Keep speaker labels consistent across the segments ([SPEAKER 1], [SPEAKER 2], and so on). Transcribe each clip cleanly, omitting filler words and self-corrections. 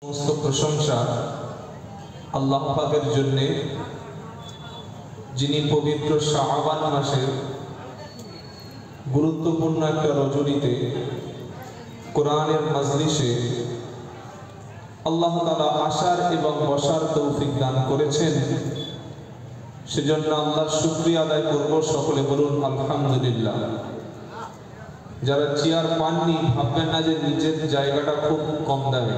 [SPEAKER 1] সমস্ত প্রশংসা আল্লাহ পাকের জন্য, যিনি পবিত্র শাবান মাসের গুরুত্বপূর্ণ একটা রজনীতে কোরআনের মাজলিসে আল্লাহ তাআলা আসার এবং বসার তৌফিক দান করেছেন। সেজন্য আল্লাহর শুকরিয়া আদায় করব। সকলে বলুন আলহামদুলিল্লাহ। যারা চেয়ার পাননি ভাববেন না যে নিজের জায়গাটা খুব কম দামে,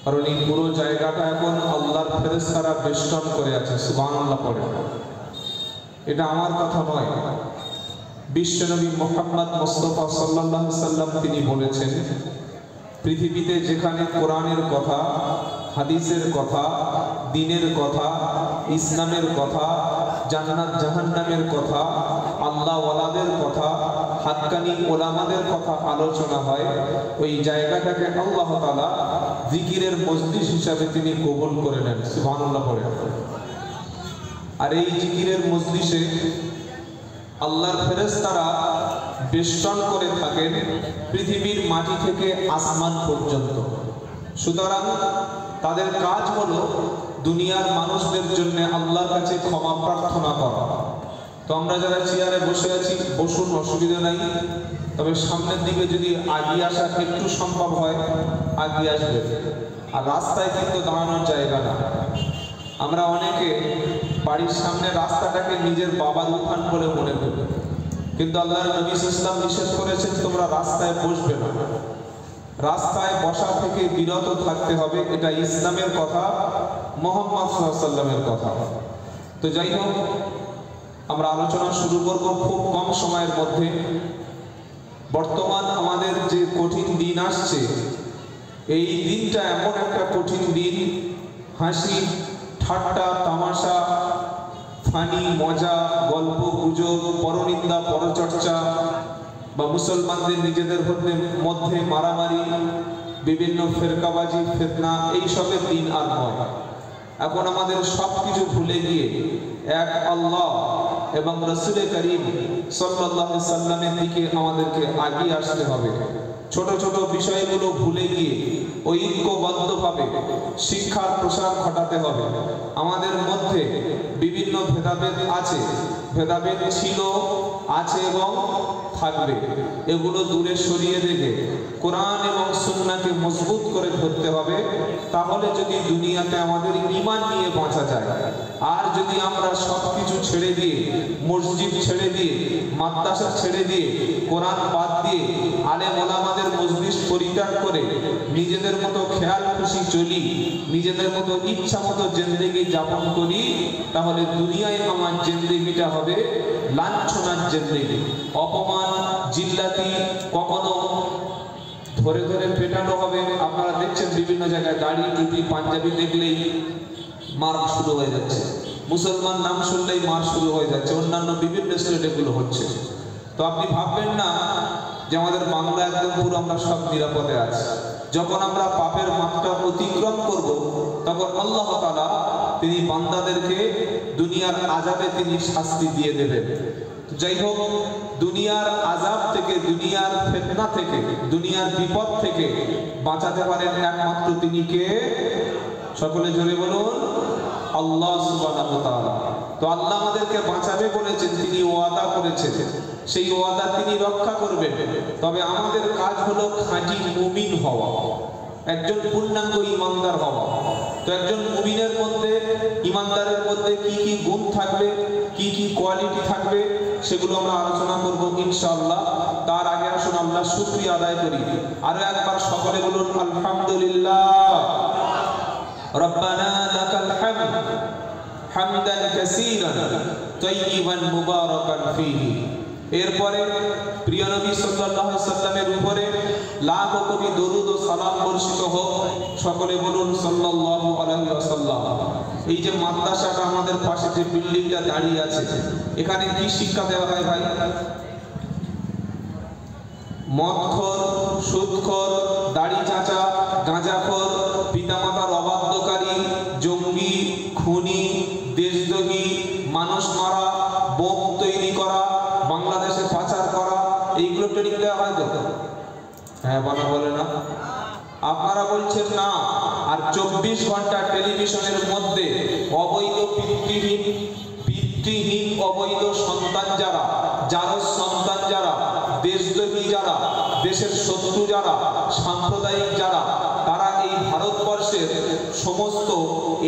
[SPEAKER 1] কারণ এই পুরো জায়গাটা এখন আল্লাহর ফেরেশতারা বেষ্টন করে আছে। সুবহানাল্লাহ পড়ে। এটা আমার কথা নয়, বিশ্বনবী মুহাম্মদ মুস্তাফা সাল্লাল্লাহু আলাইহি সাল্লাম তিনি বলেছেন, পৃথিবীতে যেখানে কোরআনের কথা, হাদিসের কথা, দ্বীনের কথা, ইসলামের কথা, জান্নাত জাহান্নামের কথা, আল্লাহ ওয়ালাদের কথা, হাক্কানি ওলামাদের কথা আলোচনা হয়, ওই জায়গাটাকে আল্লাহ তাআলা জিকিরের মজলিস হিসাবে তিনি কবুল করে নেন। সুবহানাল্লাহ পড়ে। আর এই জিকিরের মজলিসে আল্লাহর ফেরেশতারা বেষ্টন করে থাকেন পৃথিবীর মাটি থেকে আসমান পর্যন্ত। সুতরাং তাদের কাজ হলো দুনিয়ার মানুষদের জন্য আল্লাহর কাছে ক্ষমা প্রার্থনা করা। তো আমরা যারা চেয়ারে বসে আছি, বসুন, অসুবিধা নাই। তবে সামনের দিকে যদি আগিয়ে আসা একটু সম্ভব হয় আগিয়ে আসবে। আর রাস্তায় কিন্তু দাঁড়ানোর জায়গা না। আমরা অনেকে বাড়ির সামনে রাস্তাটাকে নিজের বাবার উঠান বলে মনে করি, কিন্তু আল্লাহর নবী সাল্লাল্লাহু আলাইহি ওয়াসাল্লাম নিষেধ করেছেন তোমরা রাস্তায় বসবে না। রাস্তায় বসা থেকে বিরত থাকতে হবে। এটা ইসলামের কথা, মুহাম্মদ সাল্লাল্লাহু আলাইহি ওয়াসাল্লামের কথা। তো যাই হোক, আমরা আলোচনা শুরু করব খুব কম সময়ের মধ্যে। বর্তমান আমাদের যে কঠিন দিন আসছে, এই দিনটা এমন একটা কঠিন দিন, হাসি ঠাট্টা তামাশা, ফানি মজা, গল্প গুজব, পরনিন্দা পরচর্চা বা মুসলমানদের নিজেদের মধ্যে মারামারি, বিভিন্ন ফেরকাবাজি, ফিতনা, এইসবের দিন আর নয়। এখন আমাদের সবকিছু ভুলে গিয়ে এক আল্লাহ এবং রাসূল করিম সাল্লাল্লাহু আলাইহি সাল্লামের দিকে আমাদেরকে এগিয়ে আসতে হবে। ছোট ছোট বিষয়গুলো ভুলে গিয়ে ঐক্যবদ্ধভাবে শিক্ষার প্রসার ঘটাতে হবে। আমাদের মধ্যে বিভিন্ন ভেদাভেদ আছে, ভেদাভেদ ছিল, আছে এবং থাকবে। এগুলো দূরে সরিয়ে রেখে কোরআন এবং সুন্নাহকে মজবুত করে ধরতে হবে। তাহলে যদি দুনিয়াতে আমাদের ঈমান নিয়ে বাঁচা যায়। আর যদি আমরা সবকিছু ছেড়ে দিয়ে, মসজিদ ছেড়ে দিয়ে, মাদ্রাসা ছেড়ে দিয়ে, কোরআন বাদ দিয়ে, আলেম ওলামাদের মজলিস পরিত্যাগ করে নিজেদের মতো খেয়াল খুশি চলি, নিজেদের মতো ইচ্ছা মতো জিন্দেগি যাপন করি, তাহলে দুনিয়ায় আমার জিন্দেগিটা হবে লাঞ্ছনার জিন্দেগি। অপমান, জিল্লাতি, কখনো ধরে ধরে পেটানো হবে। আপনারা দেখছেন বিভিন্ন জায়গায় দাড়ি, টুপি, পাঞ্জাবি দেখলেই মার শুরু হয়ে যাচ্ছে, মুসলমান নাম শুনলেই মার শুরু হয়ে যাচ্ছে। অন্যান্য বিভিন্ন স্টেটে এগুলো হচ্ছে। তো আপনি ভাববেন না যে আমাদের বাংলা একদম পুরো আমরা সব নিরাপদে আছি। যখন আমরা পাপের মাত্রা অতিক্রম করব, তখন আল্লাহ তাআলা তিনি বান্দাদেরকে দুনিয়ার আযাবে তিনি শাস্তি দিয়ে দেবেন। যাই হোক, দুনিয়ার আযাব থেকে, দুনিয়ার ফিতনা থেকে, দুনিয়ার বিপদ থেকে বাঁচাতে পারেন একমাত্র তিনি কে? সকলে জোরে বলুন আল্লাহ সুবহানাহু ওয়া তাআলা। তো আল্লাহ আমাদেরকে বাঁচাবে বলেছেন, তিনি ওয়াদা করেছেন, সেই ওয়াদা তিনি রক্ষা করবেন। তবে আমাদের কাজ হলো খাঁটি মুমিন হওয়া, একজন পূর্ণাঙ্গ ঈমানদার হওয়া। তো একজন মুমিনের মধ্যে, ঈমানদারের মধ্যে কি কি গুণ থাকবে, কি কি কোয়ালিটি থাকবে, সেগুলো আমরা আলোচনা করব ইনশাআল্লাহ। তার আগে আসুন আল্লাহ শুকরিয়া আদায় করি। আরো একবার সকলে বলুন আলহামদুলিল্লাহ। রব্বানা লাকাল হামদ হামদান কাসীরান তাইয়িবান মুবারাকান ফীহি। এরপরে প্রিয় নবী সাল্লাল্লাহু আলাইহি সাল্লামের উপরে লাখো কোটি দরুদ ও সালাম বর্ষিত হোক। সকলে বলুন সাল্লাল্লাহু আলাইহি ওয়াসাল্লাম। এই যে মাদ্রাসাটা আমাদের পাশে যে বিল্ডিংটা দাঁড়িয়ে আছে, এখানে কি শিক্ষা দেওয়া হয় ভাই? মদখোর, সুদখোর, দাড়ি চাচা, গাঁজাখোর, পিতামাতার অবাধ্যকারী, জঙ্গি, খুনি, দেশদ্রোহী, মানুষ মারা, বোম তৈরি করা, বাংলাদেশে পাচার করা, এইগুলো ট্রেনিং দেওয়া হয় তো? হ্যাঁ, বলে না? আপনার ওনারা বলছেন না। আর 24 ঘন্টা টেলিভিশনের মধ্যে অবৈধ পিতৃহীন অবৈধ সন্তান যারা, জারজ সন্তান যারা, দেশদ্রোহী যারা, দেশের শত্রু যারা, সাম্প্রদায়িক যারা, তারা এই ভারতবর্ষের সমস্ত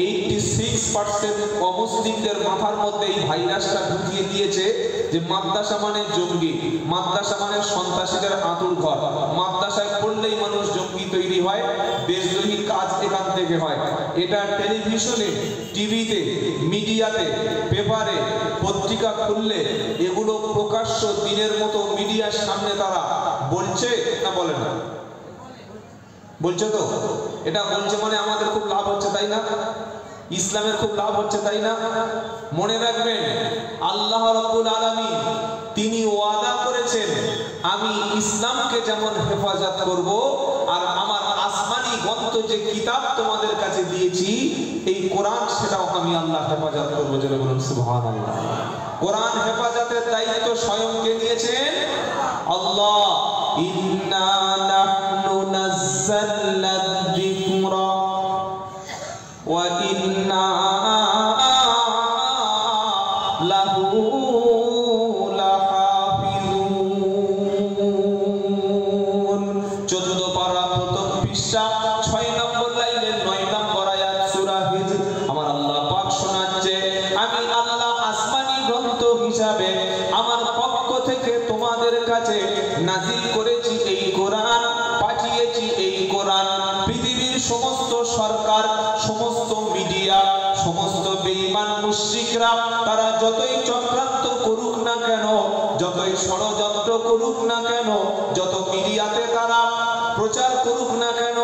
[SPEAKER 1] 86% অমুসলিমদের মাথার মধ্যে এই ভাইরাসটা ঢুকিয়ে দিয়েছে যে মাদ্রাসা মানে জঙ্গি, মাদ্রাসা মানে সন্ত্রাসীদের আঁতুড় ঘর, মাদ্রাসায় পড়লেই মানুষ জঙ্গি তৈরি হয়, দেশদ্রোহী কাজ এখান থেকে হয়। এটা টেলিভিশনে, টিভিতে, মিডিয়াতে, পেপারে, পত্রিকা খুললে এগুলো প্রকাশ্য দিনের মতো মিডিয়ার সামনে তারা বলছে না, বলে না? বলছে তো। এটা বলছে মানে আমাদের খুব লাভ হচ্ছে, তাই না? ইসলামের খুব লাভ হচ্ছে, তাই না? মনে রাখবেন, আল্লাহ রাব্বুল আলামিন তিনি ওয়াদা করেছেন, আমি ইসলামকে যেমন হেফাজত করব, আর আমার আসমানি গ্রন্থ যে কিতাব তোমাদের কাছে দিয়েছি এই কোরআন, সেটাও আমি আল্লাহ হেফাজত করব। যারা বলুন সুবহানাল্লাহ। কোরআন হেফাজতের দায়িত্ব স্বয়ং কে নিয়েছেন? আল্লাহ। ইন্না নাহনু নাযালনা যিকরা ওয়া ইন্না লাহু লাহাফিজুন। 14 পারা প্রথম পৃষ্ঠা 6 নম্বর লাইনের 9 নম্বর আয়াত সূরা হিজর। আমার আল্লাহ পাক শোনাচ্ছে, আমি আল্লাহ আসমানি গ্রন্থ হিসাবে আমার পক্ষ থেকে তোমাদের কাছে নাজিল করেছি এই কোরআন, পাঠিয়েছি এই কোরআন। পৃথিবীর সমস্ত সরকার, সমস্ত মিডিয়া, সমস্ত বেঈমান মুশরিকরা তারা যতই চক্রান্ত করুক না কেন, যতই ষড়যন্ত্র করুক না কেন, যত মিডিয়াতে তারা প্রচার করুক না কেন,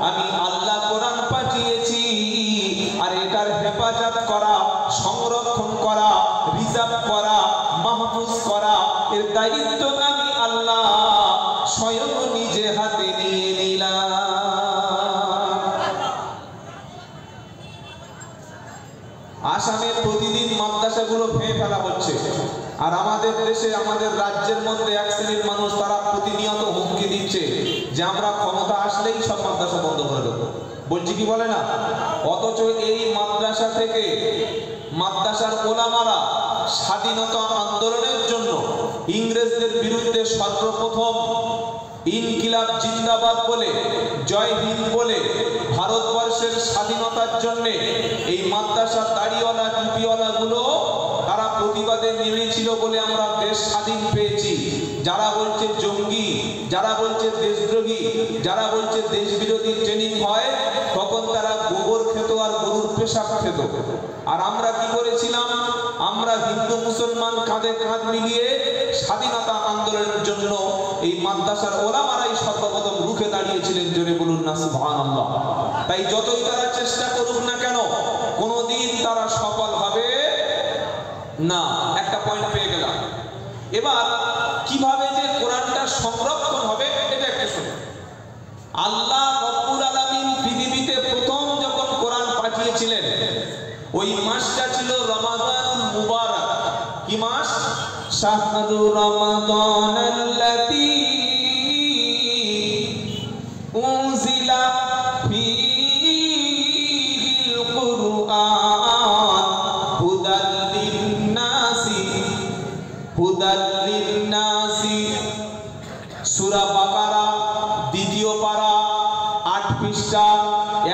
[SPEAKER 1] আমি আল্লাহ কোরআন পাঠিয়েছি। আর এটার হেফাজত করা, সংরক্ষণ করা, রিজার্ভ করা, মাহফুজ করা, এর দায়িত্ব আমি আল্লাহ স্বয়ং নিজে হাতে নিয়ে নিলাম। আসামে প্রতিদিন মাদ্রাসাগুলো ভেঙে ফেলা হচ্ছে, আর আমাদের দেশে, আমাদের রাজ্যের মধ্যে এক শ্রেণীর মানুষ তারা প্রতিনিয়ত হুমকি দিচ্ছে যে আমরা ক্ষমতা আসলেই সব মাদ্রাসা বন্ধ করে দেবো। বলছি কি বলে না? অথচ এই মাদ্রাসা থেকে মাদ্রাসার ওলামারা স্বাধীনতা আন্দোলনের জন্য ইংরেজদের বিরুদ্ধে সর্বপ্রথম ইনকিলাব জিন্দাবাদ বলে, জয় হিন্দ বলে, ভারতবর্ষের স্বাধীনতার জন্য এই মাদ্রাসা দাড়িওয়ালা টুপিওয়ালা গুলো তারা প্রতিবাদে নেমেছিল বলে আমরা দেশ স্বাধীন পেয়েছি। যারা বলছে জঙ্গি, যারা বলছে দেশদ্রোহী, যারা বলছে দেশ বিরোধী ট্রেনিং হয়, তখন তারা গোবর খেত আর গরুর পেশাব খেত। আর আমরা কি করেছিলাম? আমরা হিন্দু মুসলমান কাঁধে কাঁধ মিলিয়ে স্বাধীনতা আন্দোলনের জন্য এই মাদ্রাসার ওলামারাই সর্বপ্রথম রুখে দাঁড়িয়েছিলেন। জোরে বলুন না সুবহানাল্লাহ। তাই যতই তারা চেষ্টা করুক না কেন, কোনোদিন তারা সফল হবে না। একটা পয়েন্ট পেয়ে গেলাম। এবার কিভাবে যে কোরআনটা সংরক্ষণ হবে এটা একটু শুনুন। আল্লাহ রাব্বুল আলামিন পৃথিবীতে প্রথম যখন কোরআন পাঠিয়েছিলেন, ওই মাসটা ছিল রমাদানুল মুবারক। কি মাস? শাহরু রমাদানাল্লাযী উনজিলা ফীহিল কুরআন হুদাল লিন-নাসি। সূরা বাকারা দ্বিতীয় পারা 8 পৃষ্ঠা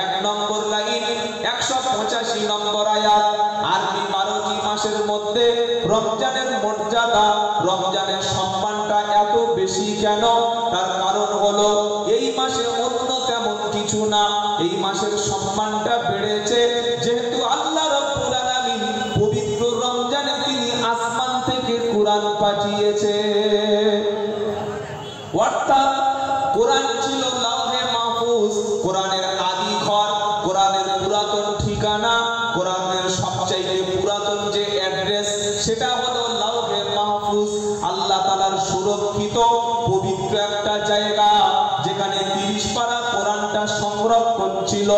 [SPEAKER 1] 1 নম্বর লাইন 185 নম্বর আয়াত। আরবি 12টি মাসের মধ্যে রমজানের মর্যাদা, রমজানের সম্মানটা এত বেশি কেন? তার কারণ হলো এই মাসে অন্য তেমন কিছু না, এই মাসের সম্মানটা বেড়েছে যেহেতু আল্লাহ রাব্বুল আলামিন পবিত্র রমজানে তিনি আসমান থেকে কোরআন পাঠিয়েছে। অর্থাৎ কোরআন ছিল লাউহে মাহফুজ, কোরআনের আদি ঘর, কোরআনের পুরাতন ঠিকানা, কোরআনের সবচেয়ে পুরাতন যে অ্যাড্রেস সেটা হলো লাউহে মাহফুজ। আল্লাহ তাআলার সুরক্ষিত পবিত্র একটা জায়গা, যেখানে 30 পারা কোরআনটা সংরক্ষণ ছিল।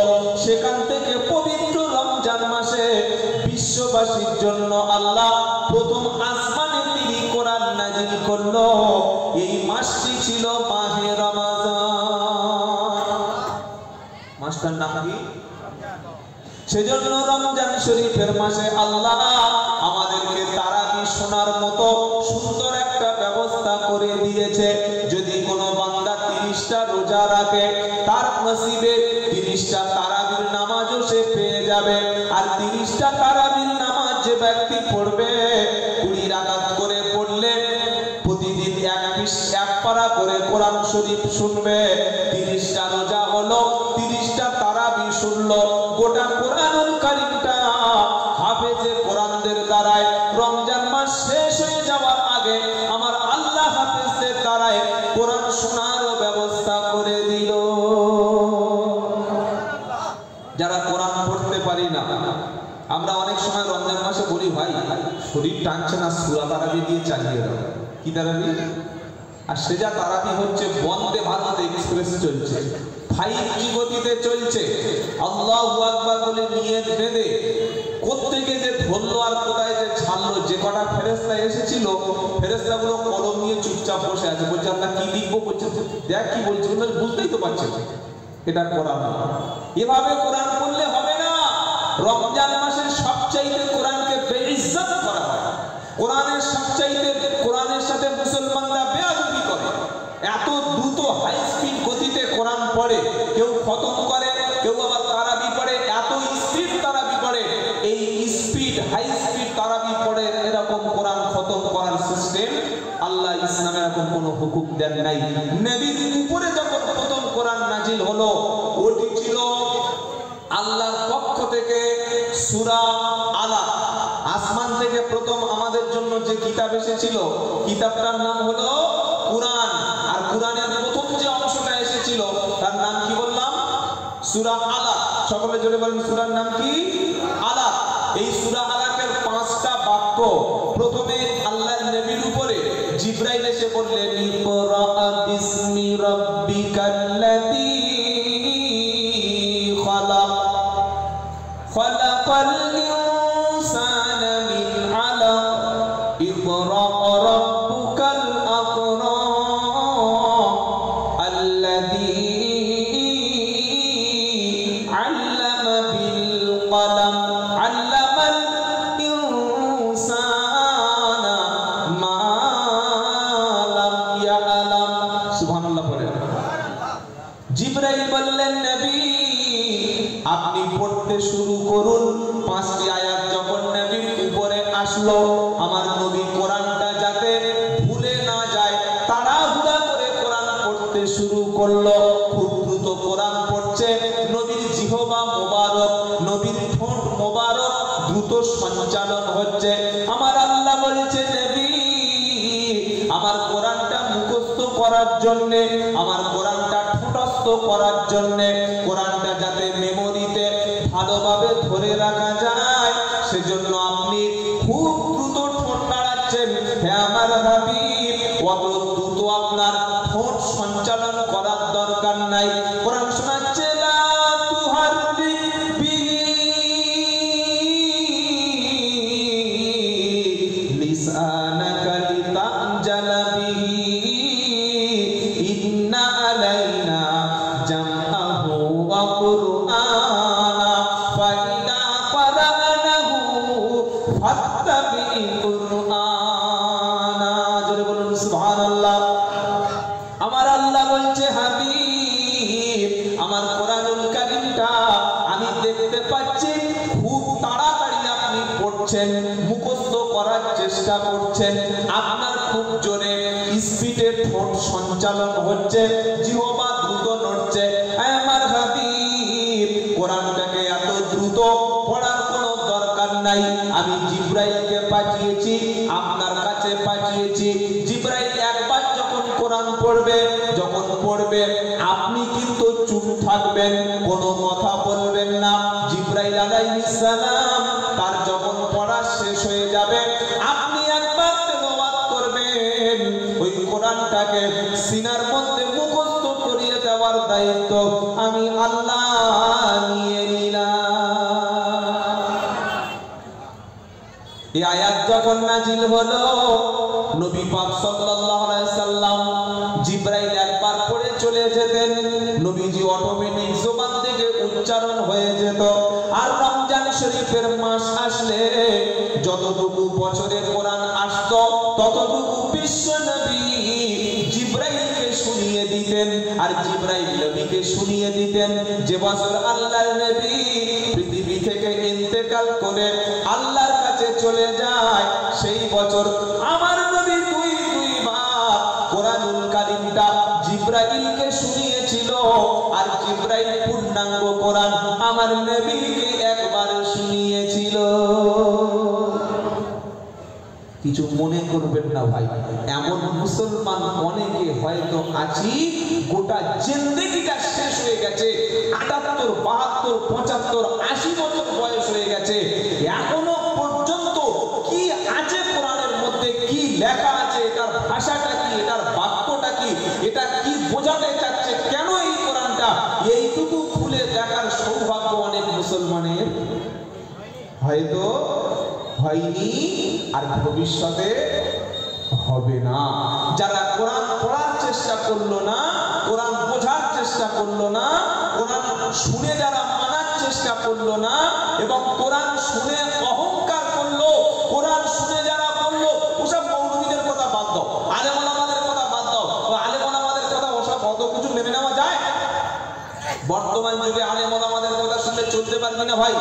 [SPEAKER 1] সেখান থেকে পবিত্র রমজান মাসে বিশ্ববাসীর জন্য আল্লাহ প্রথম আসমানে তিনি কোরআন নাজিল করলো। এই মাসটি ছিল মাহে রমাদান। মাসটার নাম কি? সেজন্য রমজান শরীফের মাসে আল্লাহ আমাদেরকে তারাবি শোনার মতো সুন্দর একটা ব্যবস্থা করে দিয়েছে। যদি কোনো বান্দা 30টা রোজা রাখে, তার নসিবে 30টা তারাবির নামাজও সে পেয়ে যাবে। আর 30টা তারাবির নামাজ যে ব্যক্তি পড়বে, 20 রাকাত করে পড়লে প্রতিদিন এক পারা করে কোরআন শরীফ শুনবে। 30টা রোজা হলো, 30টা তারাবি শুনলো। গোটা কোরআনুল কারীমটা হাফেজে কোরআনদের দ্বারায় রমজান মাস শেষ হয়ে যাওয়ার আগে আমার আল্লাহ হাফেজদের দ্বারায় কোরআন শোনারও ব্যবস্থা করে দিল। যারা কোরআন পড়তে পারি না, আমরা অনেক সময় রমজান মাসে বলি, ভাই শরীর টানছে না, সূরা তারাবি দিয়ে চালিয়ে দাও। কি তারাবি? আর সেজা তারাবি হচ্ছে বন্দে ভারত এক্সপ্রেস চলছে, 5G গতিতে চলছে। আল্লাহু আকবার বলে নিয়ত বেঁধে কোত্থেকে যে ধরলো আর কোথায় যে ছাড়লো, যে কটা ফেরেশতা এসেছিল, ফেরেশতাগুলো কলম নিয়ে চুপচাপ বসে আছে। বলছে আল্লাহ কি লিখবো? বলছে দেখ কি বলছে, বুঝতেই তো পারছে এটা কোরআন। এভাবে কোরআন পড়লে হবে না। রমজান মাসের সবচাইতে কোরআনকে বেইজ্জত করা হয়। কোরআনের সাথে মুসলমানরা বেয়াদবি করে। এত দ্রুত হাই স্পিড গতিতে কোরআন পড়ে, কেউ খতম করে, কেউ আবার তারাবি পড়ে, এত স্পিড তারাবি পড়ে। এই স্পিড হাই স্পিড তারাবি পড়ে এরকম কোরআন খতম করার সিস্টেম আল্লাহ ইসলামে এরকম কোনো হুকুম দেন নাই। নবীর উপরে যখন প্রথম কোরআন নাজিল হলো, ওটি ছিল আল্লাহর পক্ষ থেকে সূরা আলাক। আসমান থেকে প্রথম আমাদের জন্য যে কিতাব এসেছিল, কিতাবটার নাম হলো কুরআন। আর কুরআনের প্রথম যে অংশটা এসেছিল তার নাম কি বললাম? সূরা আলাক। সকলে জোরে বলেন, সূরার নাম কি? আলাক। এই সূরা আলাকের 5টা বাক্য প্রথমে আল্লাহর নবীর উপরে জিবরাইল এসে বললেন, ইকরা বিসমি রাব্বিকাল্লাযী খালাক খালাকাল ইনসানা মিন আলাক ইকরা রাব্বুকাল আকরাম আল্লাযী আল্লামা বিল কলম আল্লামাল ইনসানা মা লাম ইয়ালাম। সুবহানাল্লাহ পড়ে। জিবরাইল বললেন, নবী আপনি পড়তে শুরু করুন। 5টি আয়াত যখন নবীর উপরে আসলো, আমার নবী কোরআনটা যাতে ভুলে না যায় তাড়াহুড়া করে কোরআন পড়তে শুরু করলো। খুব দ্রুত কোরআন পড়ছে। নবীর জিহবা মোবারক, নবীর ঠোঁট মোবারক দ্রুত সঞ্চালন হচ্ছে। আমার আল্লাহ বলেছে, নবী আমার কোরআনটা মুখস্থ করার জন্য, আমার কোরআনটা ঠোঁটস্থ করার জন্য, কোরআনটা যাতে মেমোরিতে ভালোভাবে ধরে রাখা যায়, সেজন্য আপনি খুব দ্রুত ঠোঁট নাড়াচ্ছেন। হে আমার হাবিব, অত দ্রুত আপনার ঠোঁট সঞ্চালন করার দরকার নাই। কোরআন শোনাচ্ছে, লা তুহাররিক বিহি লিসানাকা লিতাজালা বিহি ইন্না আলাইনা জামআহু ওয়া কুরআনা ফাইদা ক্বারানাহু ফাত্তাবি কুরআনা। জোরে বলুন সুবহানাল্লাহ। আমার আল্লাহ বলছে, হাবিব আমার কোরআনুল কারীমটা আমি দেখতে পাচ্ছি খুব তাড়াতাড়ি আপনি পড়ছেন, মুখস্থ করার চেষ্টা করছেন। আপনার খুব জোরে স্পিডে ঠোঁট সঞ্চালন হচ্ছে, জিহ্বা দ্রুত নড়ছে। আমার হাবিব কোরআনটাকে এত দ্রুত পড়ার কোনো দরকার নাই। আমি জিবরাইলকে পাঠিয়েছি, আপনার কাছে পাঠিয়েছি। জিবরাইল একবার যখন কোরআন পড়বে, যখন পড়বে আপনি কিন্তু চুপ থাকবেন, কোনো কথা বলবেন না। জিবরাইল আলাইহিস সালাম তার যখন পড়া শেষ হয়ে যাবে, আপনি একবার তেলাওয়াত করবেন। ওই কোরআনটাকে সিনার মধ্যে মুখস্থ করিয়ে দেওয়ার দায়িত্ব আমি আল্লাহ নিয়ে নিলাম। এই আয়াত যখন নাজিল হলো, নবী পাক সাল্লাল্লাহু আলাইহি সাল্লাম জিবরাইল একবার পড়ে চলে যেতেন, নবীজি অটোমেটিক জবান থেকে উচ্চারণ হয়ে যেত। আর রমজান শরীফের মাস আসলে যতটুকু বছরে কোরআন আসতো ততটুকু বিশ্ব নবী জিবরাইলকে শুনিয়ে দিতেন। আর জিবরাইল নবীকে শুনিয়ে দিতেন যে বছর আল্লাহর নবী পৃথিবী থেকে ইন্তেকাল করে আল্লাহর কাছে চলে যায়, সেই বছর আমার নবী দুইবার কোরআনুল কারীমটা জিবরাইলকে শুনিয়েছিল। আর জিবরাইল পূর্ণাঙ্গ কোরআন আমার নবীকে একবার শুনিয়েছিল। কিছু মনে করবেন না ভাই, এমন মুসলমান অনেকে হয়তো আছি গোটা জিন্দেগিটা শেষ হয়ে গেছে, ৭৮, ৭২, ৭৫, ৮০ বছর বয়স হয়ে গেছে, এখনো পর্যন্ত কি আছে কোরআনের মধ্যে, কি লেখা আছে, এটার ভাষাটা কি, এটার বাক্যটা কি, এটা কি বোঝাতে চাচ্ছে, কেন এই কোরআনটা, এইটুকু খুলে দেখার সৌভাগ্য অনেক মুসলমানের হয়তো হয়নি আর ভবিষ্যতে হবে না। যারা কোরআন পড়ার চেষ্টা করলো না, কোরআন বোঝার চেষ্টা করলো না, কোরআন শুনে যারা মানার চেষ্টা করলো না এবং কোরআন শুনে অহংকার করলো, কোরআন শুনে যারা বললো ওসব মৌলবীদের কথা বাদ দাও, আলেম ওলামাদের কথা বাদ দাও, আলেম ওলামাদের কথা ওসব কত কিছু মেনে নেওয়া যায়। বর্তমান যুগে আলেম ওলামাদের কথা শুনলে চলতে পারবি না ভাই,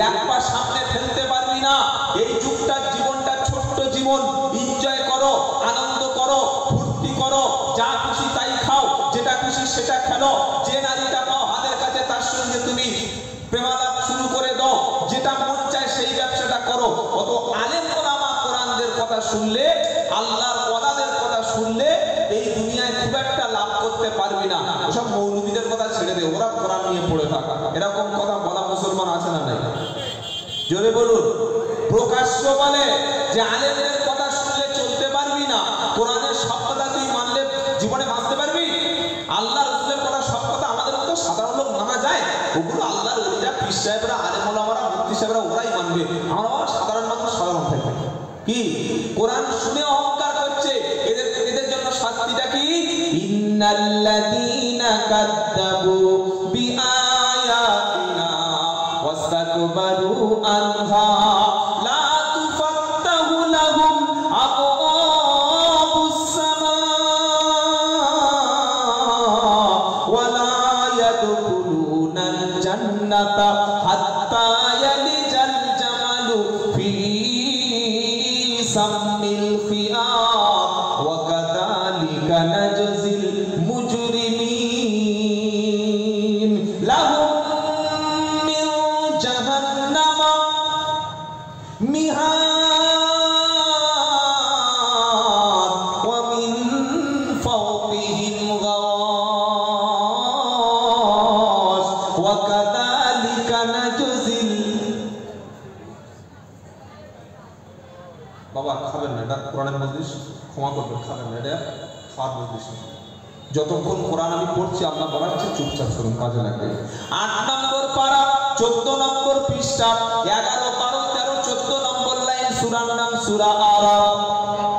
[SPEAKER 1] এক পা সামনে ফেলতে পারবি না। এই যুগটা জীবনটা ছোট্ট জীবন, এনজয় করো, আনন্দ করো, ফুর্তি করো, যা খুশি তাই খাও, যেটা খুশি সেটা খেলো, যে নারীটা পাও হাতের কাছে তার সঙ্গে তুমি প্রেমালাপ শুরু করে দাও, যেটা মন চায় সেই ব্যবসাটা করো। অত আলেম ওলামা কোরআনদের কথা শুনলে, আল্লাহর ওয়াদাদের কথা শুনলে এই দুনিয়ায় খুব একটা লাভ করতে পারবি না। ওসব মৌলবীদের কথা ছেড়ে দে, ওরা কোরআন নিয়ে পড়ে থাকা, এরকম কথা বলা মুসলমান আছে না নাই? জোরে বলুন। প্রকাশ্য বলে যে আলেমদের কথা শুনলে চলতে পারবি না, কোরআনের সব কথা তুই মানলে জীবনে বাঁচতে পারবি? আল্লাহ রাসূলের কথা সব কথা আমাদের মতো সাধারণ লোক মানা যায়? ওগুলো আল্লাহর ওলিরা, পীর সাহেবরা, আলেম ওলামারা, মুফতি সাহেবরা ওরাই মানবে, আমরা সাধারণ মানুষ সাধারণ থাকবে। কি কোরআন শুনে অহংকার করছে, এদের জন্য শাস্তিটা কি? ইন্নাল্লাযীনা কাযযাবু বিআয়াতিনা ওয়াস্তাকবারু আনহা লা তুফাত্তাহু লাহুম আবওয়াবুস সামা ওয়া লা ইয়াদখুলুনাল জান্নাতা হাত্তা ইয়ালিজাল জামালু ফি সামিল খিয়াত ওয়া কাযালিকা নাজজিল মুজরিমিন লাহুম মিন জাহান্নামা মিহাদ ওয়া মিন ফাওকিহিম গাওয়াশ ওয়া কাযালিকা নাজজিল। বাবা খাবেন না, এটা কোরআনের মজলিস, ক্ষমা করবেন, খাবেন না, এটা খাওয়ার মজলিস। যতক্ষণ কোরআন আমি পড়ছি আপনার বলাচ্ছে চুপচাপ শুনুন, কাজে লাগবে। ৮ নম্বর পারা 14 নম্বর পৃষ্ঠা 11, 12, 13, 14 নম্বর লাইন, সূরার নাম সূরা আরাফ।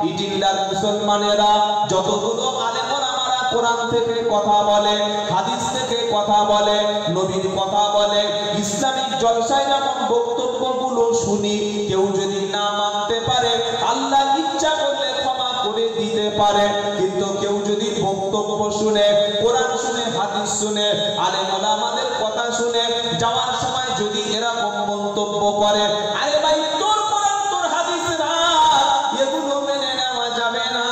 [SPEAKER 1] ইটিন্ডার মুসলমানেরা যতগুলো আলেম ওলামারা কোরআন থেকে কথা বলে, হাদিস থেকে কথা বলে, নবীর কথা বলে, ইসলামিক জলসায় যখন বক্তব্যগুলো শুনি, কেউ যদি না মানতে পারে আল্লাহ ইচ্ছা করলে ক্ষমা করে দিতে পারে, কিন্তু কেউ যদি বক্তব্য শুনে, কোরআন শুনে, হাদিস শুনে, আলেম ওলামাদের কথা শুনে যাওয়ার সময় যদি এরকম মন্তব্য করে, আরে ভাই তোর কোরআন তোর হাদিস না, এগুলো মেনে নেওয়া যাবে না।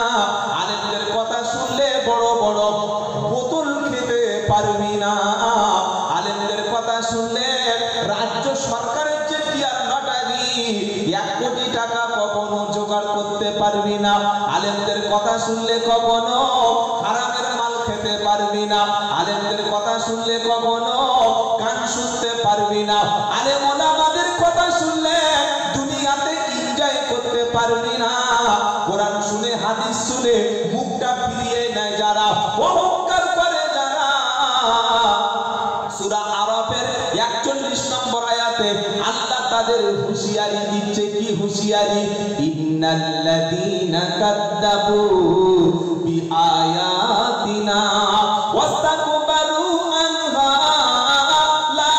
[SPEAKER 1] আলেমদের কথা শুনলে বড় বড় বোতল খেতে পারবি না। আলেমদের কথা শুনলে রাজ্য সরকারের যে টিয়ার লটারি 1 কোটি টাকা কখনো জোগাড় করতে পারবি না। আলেমদের কথা শুনলে কখনো হারামের মাল খেতে পারবি না। আলেমদের কথা শুনলে কখনো গান শুনতে পারবি না। আলেম ওলামাদের কথা শুনলে দুনিয়াতে এনজয় করতে পারবি না। কোরআন শুনে, হাদিস শুনে মুখটা ফিরিয়ে নেয় যারা, অহংকার করে যারা, সূরা আরাফের 41 নম্বর আয়াতে আল্লাহ তাদের হুঁশিয়ারি দিচ্ছে। কি হুঁশিয়ারি? ইন্নাল্লাযীনা কাযযাবু বিআয়াতিনা ওয়াস্তাকবারু আনহা লা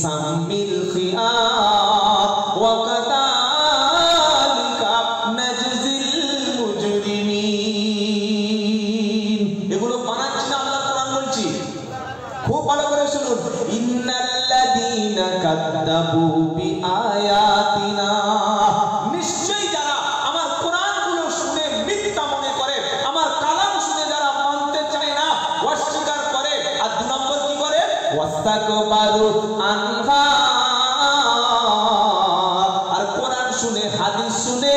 [SPEAKER 1] সামিল খিয়াত ওয়া কাযালিকা নাজজিল মুজরিমিন। এগুলো বানাচ্ছি না, আল্লাহর কোরআন বলছি, খুব ভালো করে শুনুন। ইন্নাল্লাযীনা কাযযাবু বিআয়াতিনা, নিশ্চয়ই যারা আমার কোরআনগুলো শুনে মিথ্যা মনে করে, আমার কালাম শুনে যারা মানতে চায় না, অস্বীকার করে, আর দুই নম্বর কি করে, ওয়াস্তাকবারু আনহা, আর কোরআন শুনে হাদিস শুনে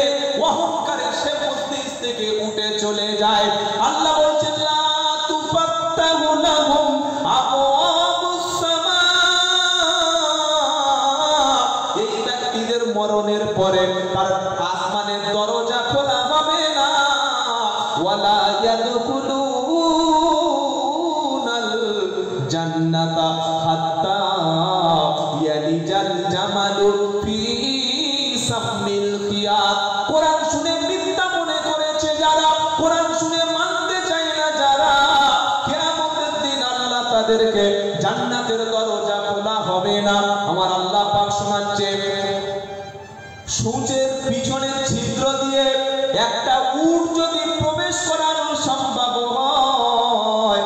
[SPEAKER 1] অহংকারে সে মজলিস থেকে উঠে চলে যায়। আল্লাহ বলছেন লা তুফাত্তাহু লাহুম আবওয়াবুস সামা, এই ব্যক্তিদের মরণের পরে তার আসমানের দরজা খোলা হবে না। ওয়ালা ইয়াদখুলুনাল জান্নাতা হাত্তা ইয়ালিজাল জামালু ফি সামিল খিয়াত। কোরআন শুনে মিথ্যা মনে করেছে যারা, কোরআন শুনে মানতে চায় না যারা, কিয়ামতের দিন আল্লাহ তাদেরকে জান্নাতের দরজা খোলা হবে না। আমার আল্লাহ পাক শোনাচ্ছে, সূচের পিছনের ছিদ্র দিয়ে একটা উট যদি প্রবেশ করানো সম্ভব হয়,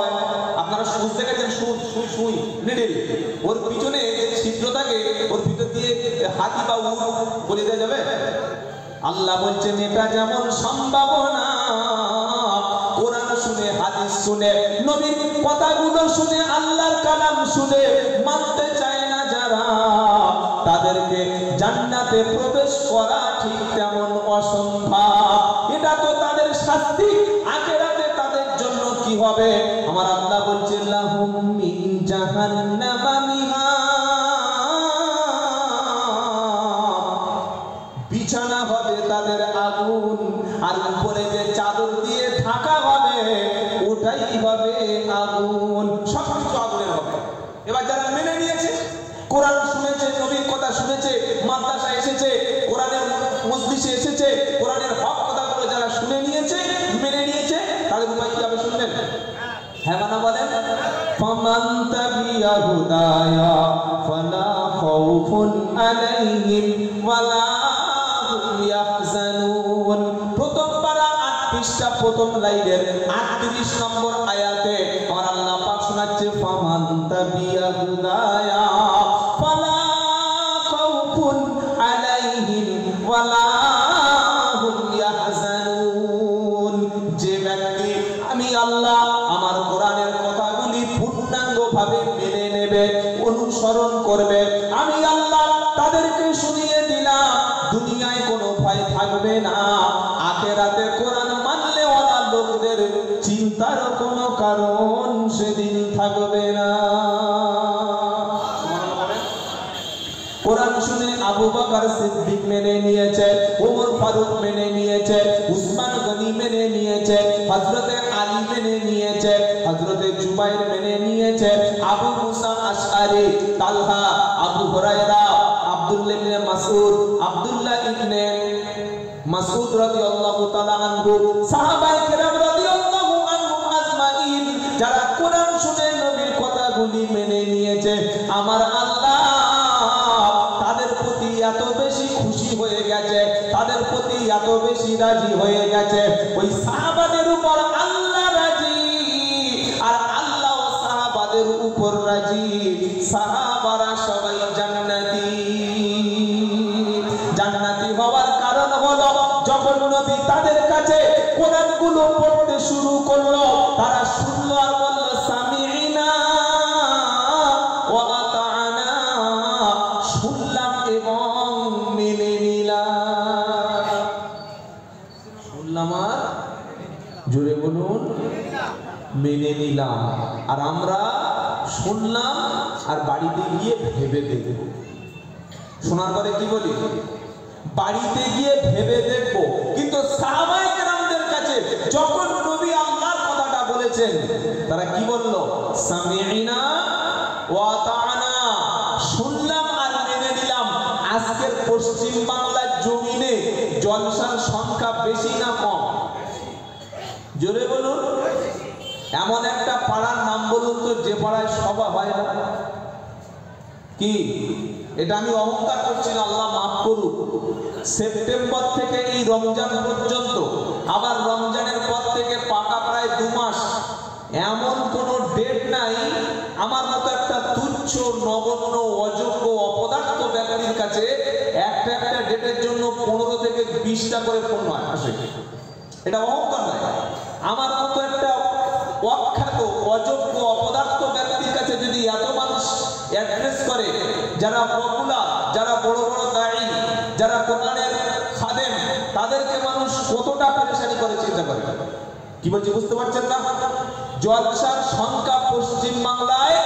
[SPEAKER 1] আপনারা সূচ দেখেছেন, সুই নিডেল, ওর পিছনে যে ছিদ্র থাকে ওর ভিতর দিয়ে হাতি বা উট বলে দেওয়া যাবে? আল্লাহ বলছেন এটা যেমন সম্ভব না, কোরআন শুনে হাদিস শুনে নবীর কথাগুলো শুনে আল্লাহর কালাম শুনে মানতে চায় না যারা, তাদেরকে জান্নাতে প্রবেশ করা ঠিক তেমন অসম্ভব। এটা তো তাদের শাস্তি, আখিরাতে তাদের জন্য কি হবে? আমার আল্লাহ বলছেন লাহুম মিন জাহান্নামা মিহাদ, বিছানা হবে তাদের আগুন, আর উপরে যে চাদর দিয়ে ঢাকা হবে ওটাই হবে আগুন, সবকিছু আগুনের হবে। এবার যারা মেনে নিয়েছে, কোরআন শুনেছে, নবীর কথা শুনেছে, মাদ্রাসা এসেছে, কোরআনের মজলিসে এসেছে, কোরআনের হক কথাগুলো যারা শুনে নিয়েছে, মেনে নিয়েছে, তাদের উপায় কি হবে শুনবেন? হ্যাঁ মানা বলেন, ফামান তাবিয়া হুদায়া ফালা খাউফুন আলাইহিম ওয়ালা হুম ইয়াহজানুন। প্রথম পারা 8 পৃষ্ঠা প্রথম লাইনের 38 নম্বর আয়াতে আমার আল্লাহ পাক শোনাচ্ছে, ফামান তাবিয়া হুদায়া ফালা খাউফুন আলাইহিম ওয়ালা হুম ইয়াহজানুন। যে ব্যক্তি আমি আল্লাহ আমার কোরআনের কথাগুলি পূর্ণাঙ্গভাবে মেনে নেবে, অনুসরণ করবে, আমি আল্লাহ তাদেরকে শুনিয়ে দিলাম দুনিয়ায় কোনো ভয় থাকবে না, আখিরাতে কোরআন মানলে ওয়ালা লোকদের চিন্তার কোনো কারণ সেদিন থাকবে না। কোরআন শুনে আবু বকর সিদ্দিক মেনে নিয়েছে, ওমর ফারুক মেনে নিয়েছে, উসমান গনি মেনে নিয়েছে, হযরতে আলী মেনে নিয়েছে, হযরতে জুবাইর মেনে নিয়েছে, আবু মুসা আশআরি, তালহা, আবু হুরায়রা, আব্দুল্লাহ ইবনে মাসউদ, আব্দুল্লাহ ইবনে মাসউদ রাদিয়াল্লাহু তাআলা আনহু, সাহাবায়ে কেরাম রাদিয়াল্লাহু আনহুম আজমাইন, যারা কোরআন শুনে নবীর কথাগুলি মেনে নিয়েছে, আমার আল্লাহ তাদের প্রতি এত বেশি খুশি হয়ে গেছে, তাদের প্রতি এত বেশি রাজি হয়ে গেছে, ওই সাহাবাদের উপর আল্লাহ রাজি, আর আল্লাহ ও সাহাবাদের উপর রাজি। সাহাবারা সবাই জান্নাতি। জান্নাতি হওয়ার কারণ হলো যখন নবী তাদের কাছে কোরআনগুলো পড়তে শুরু করলো, তারা শুনলো আর বলল সামি'না ওয়া আতা'না, শুনলাম এবং মেনে নিলাম। শুনলাম আর জোরে বলুন মেনে নিলাম। আর আমরা শুনলাম আর বাড়িতে গিয়ে ভেবে দেখব। শোনার পরে কি বলি? বাড়িতে গিয়ে ভেবে দেখব। কিন্তু সাহাবায়ে কেরামদের কাছে যখন নবী আল্লাহর কথাটা বলেছেন, তারা কি বলল? সামি'না ওয়া আতা'না, শুনলাম আর মেনে নিলাম। আজকের পশ্চিম বাংলার জমিনে জলসার সংখ্যা বেশি না কম? জোরে বলুন। এমন একটা পাড়ার নাম বলুন তো যে পাড়ায় সভা হয় না। কি এটা আমি অহংকার করছি না, আল্লাহ মাফ করুক। সেপ্টেম্বর থেকে এই রমজান পর্যন্ত, আবার রমজানের পর থেকে পাকা প্রায় 2 মাস, এমন কোনো ডেট নাই আমার মতো একটা তুচ্ছ নগণ্য অযোগ্য অপদার্থ ব্যক্তির কাছে একটা ডেটের জন্য 15 থেকে 20টা করে ফোন আসে। এটা অহংকার নয়। আমার মতো একটা অখ্যাত অযোগ্য অপদার্থ ব্যক্তির কাছে যদি এত মানুষ অ্যাড্রেস করে, যারা পপুলার, যারা বড় বড় দায়ী, যারা কোরআনের খাদেম, তাদেরকে মানুষ কতটা পরেশানি করে চিন্তা করে। কি বলছি বুঝতে পারছেন না? জলসার সংখ্যা পশ্চিম বাংলায়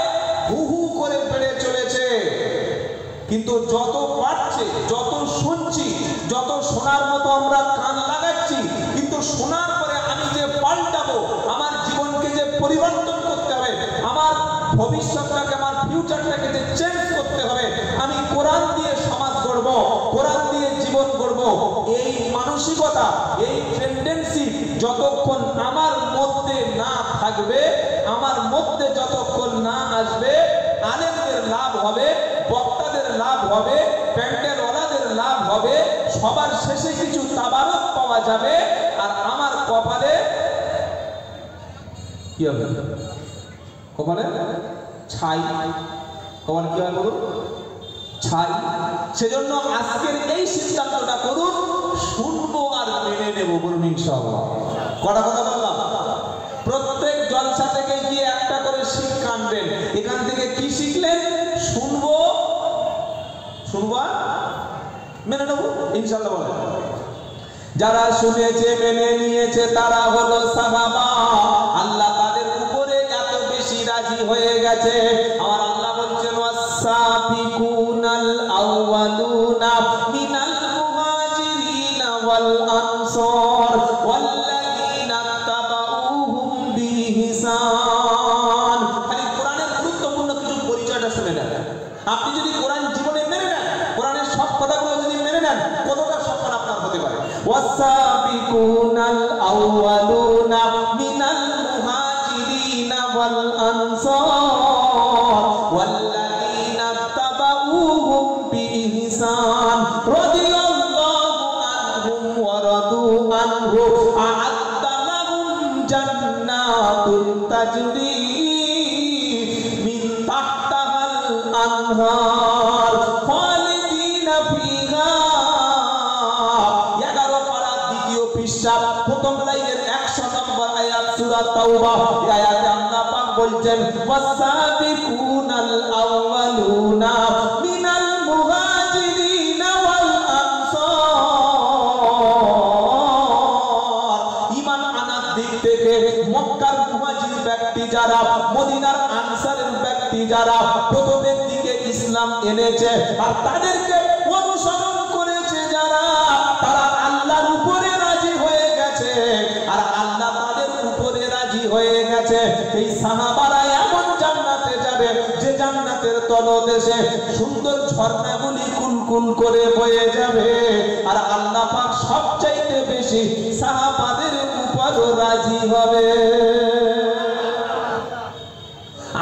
[SPEAKER 1] হু হু করে বেড়ে চলেছে, কিন্তু যত বাড়ছে, যত শুনছি, যত শোনার মতো আমরা কান লাগাচ্ছি, কিন্তু শোনার পরে আমি যে পাল্টাবো, আমার জীবনকে যে পরিবর্তন করতে হবে, আমার ভবিষ্যৎটাকে, আমার ফিউচারটাকে যে চেঞ্জ করতে হবে, আমি কোরআন দিয়ে সমাজ গড়ব, কোরআন দিয়ে জীবন গড়ব, এই মানসিকতা, এই টেন্ডেন্সি যতক্ষণ আমার মধ্যে না থাকবে, আমার মধ্যে যতক্ষণ না আসবে, আলেমদের লাভ হবে, বক্তাদের লাভ হবে, প্যান্ডেলওয়ালাদের লাভ হবে, সবার শেষে কিছু তাবারক পাওয়া যাবে, আর আমার কপালে কি হবে? কপালে ছাই। কপালে কি হয় বলুন? ছাই। সেজন্য আজকের এই সিদ্ধান্তটা করুন, শুনবো আর মেনে নেব, বলুন ইনশাআল্লাহ। কটা কথা বললাম? প্রত্যেক জলসা থেকে গিয়ে একটা করে শিক্ষা আনবেন। এখান থেকে কি শিখলেন? শুনবো, শুনবো মেনে নেব ইনশাআল্লাহ। বলেন যারা শুনেছে মেনে নিয়েছে তারা হলো সাহাবা। আল্লাহ তাদের উপরে এত বেশি রাজি হয়ে গেছে। আমার আল্লাহ বলছেন ওয়াস-সাবিকুনাল আউয়ালুনা মিনাল মুহাজিরিনা ওয়াল আনসার ওয়াল্লাযীনা তাবাউহুম বিইহসান। খালি কোরআনের গুরুত্বপূর্ণ কিছু পরিচয়টা শুনে নেন। আপনি যদি কোরআন জীবনে মেনে নেন, কোরআনের সব কথাগুলো যদি মেনে নেন, কতটা সম্মান আপনার হতে পারে। ওয়াস-সাবিকুনাল আউয়ালুনা মিনাল মুহাজিরিনা ওয়াল আনসার ওয়াল্লাযীনা তাবাউহুম বিইহসান রাদিয়াল্লাহু আনহুম ওয়া রাদু আনহু আ'আদ্দা লাহুম জান্নাতুন তাজরি মিন তাহতাহাল আনহার খালিদিনা ফিহা। 11 পারা 2য় পৃষ্ঠা প্রথম লাইনের 100 নম্বর আয়াত সূরা তাওবা। এই আয়াতে আল্লাহ পাক বলছেন ওয়াস-সাবিকুনাল আউয়ালুনা মিনাল মুহাজিরিনা ওয়াল আনসার। ঈমান আনার দিক থেকে মক্কার মুহাজির ব্যক্তি যারা, মদিনার আনসারের ব্যক্তি যারা প্রথমের দিকে ইসলাম এনেছে আর তাদেরকে অনুসরণ করেছে যারা, তারা আল্লাহর উপরে রাজি হয়ে গেছে আর আল্লাহ তাদের উপরে রাজি হয়ে গেছে। এই সাহাবারা এমন জান্নাতে যাবে যে জান্নাতের তলদেশে সুন্দর ঝর্ণাগুলি কুলকুল করে বয়ে যাবে, আর আল্লাহ পাক সবচাইতে বেশি সাহাবাদের উপরও রাজি হবে।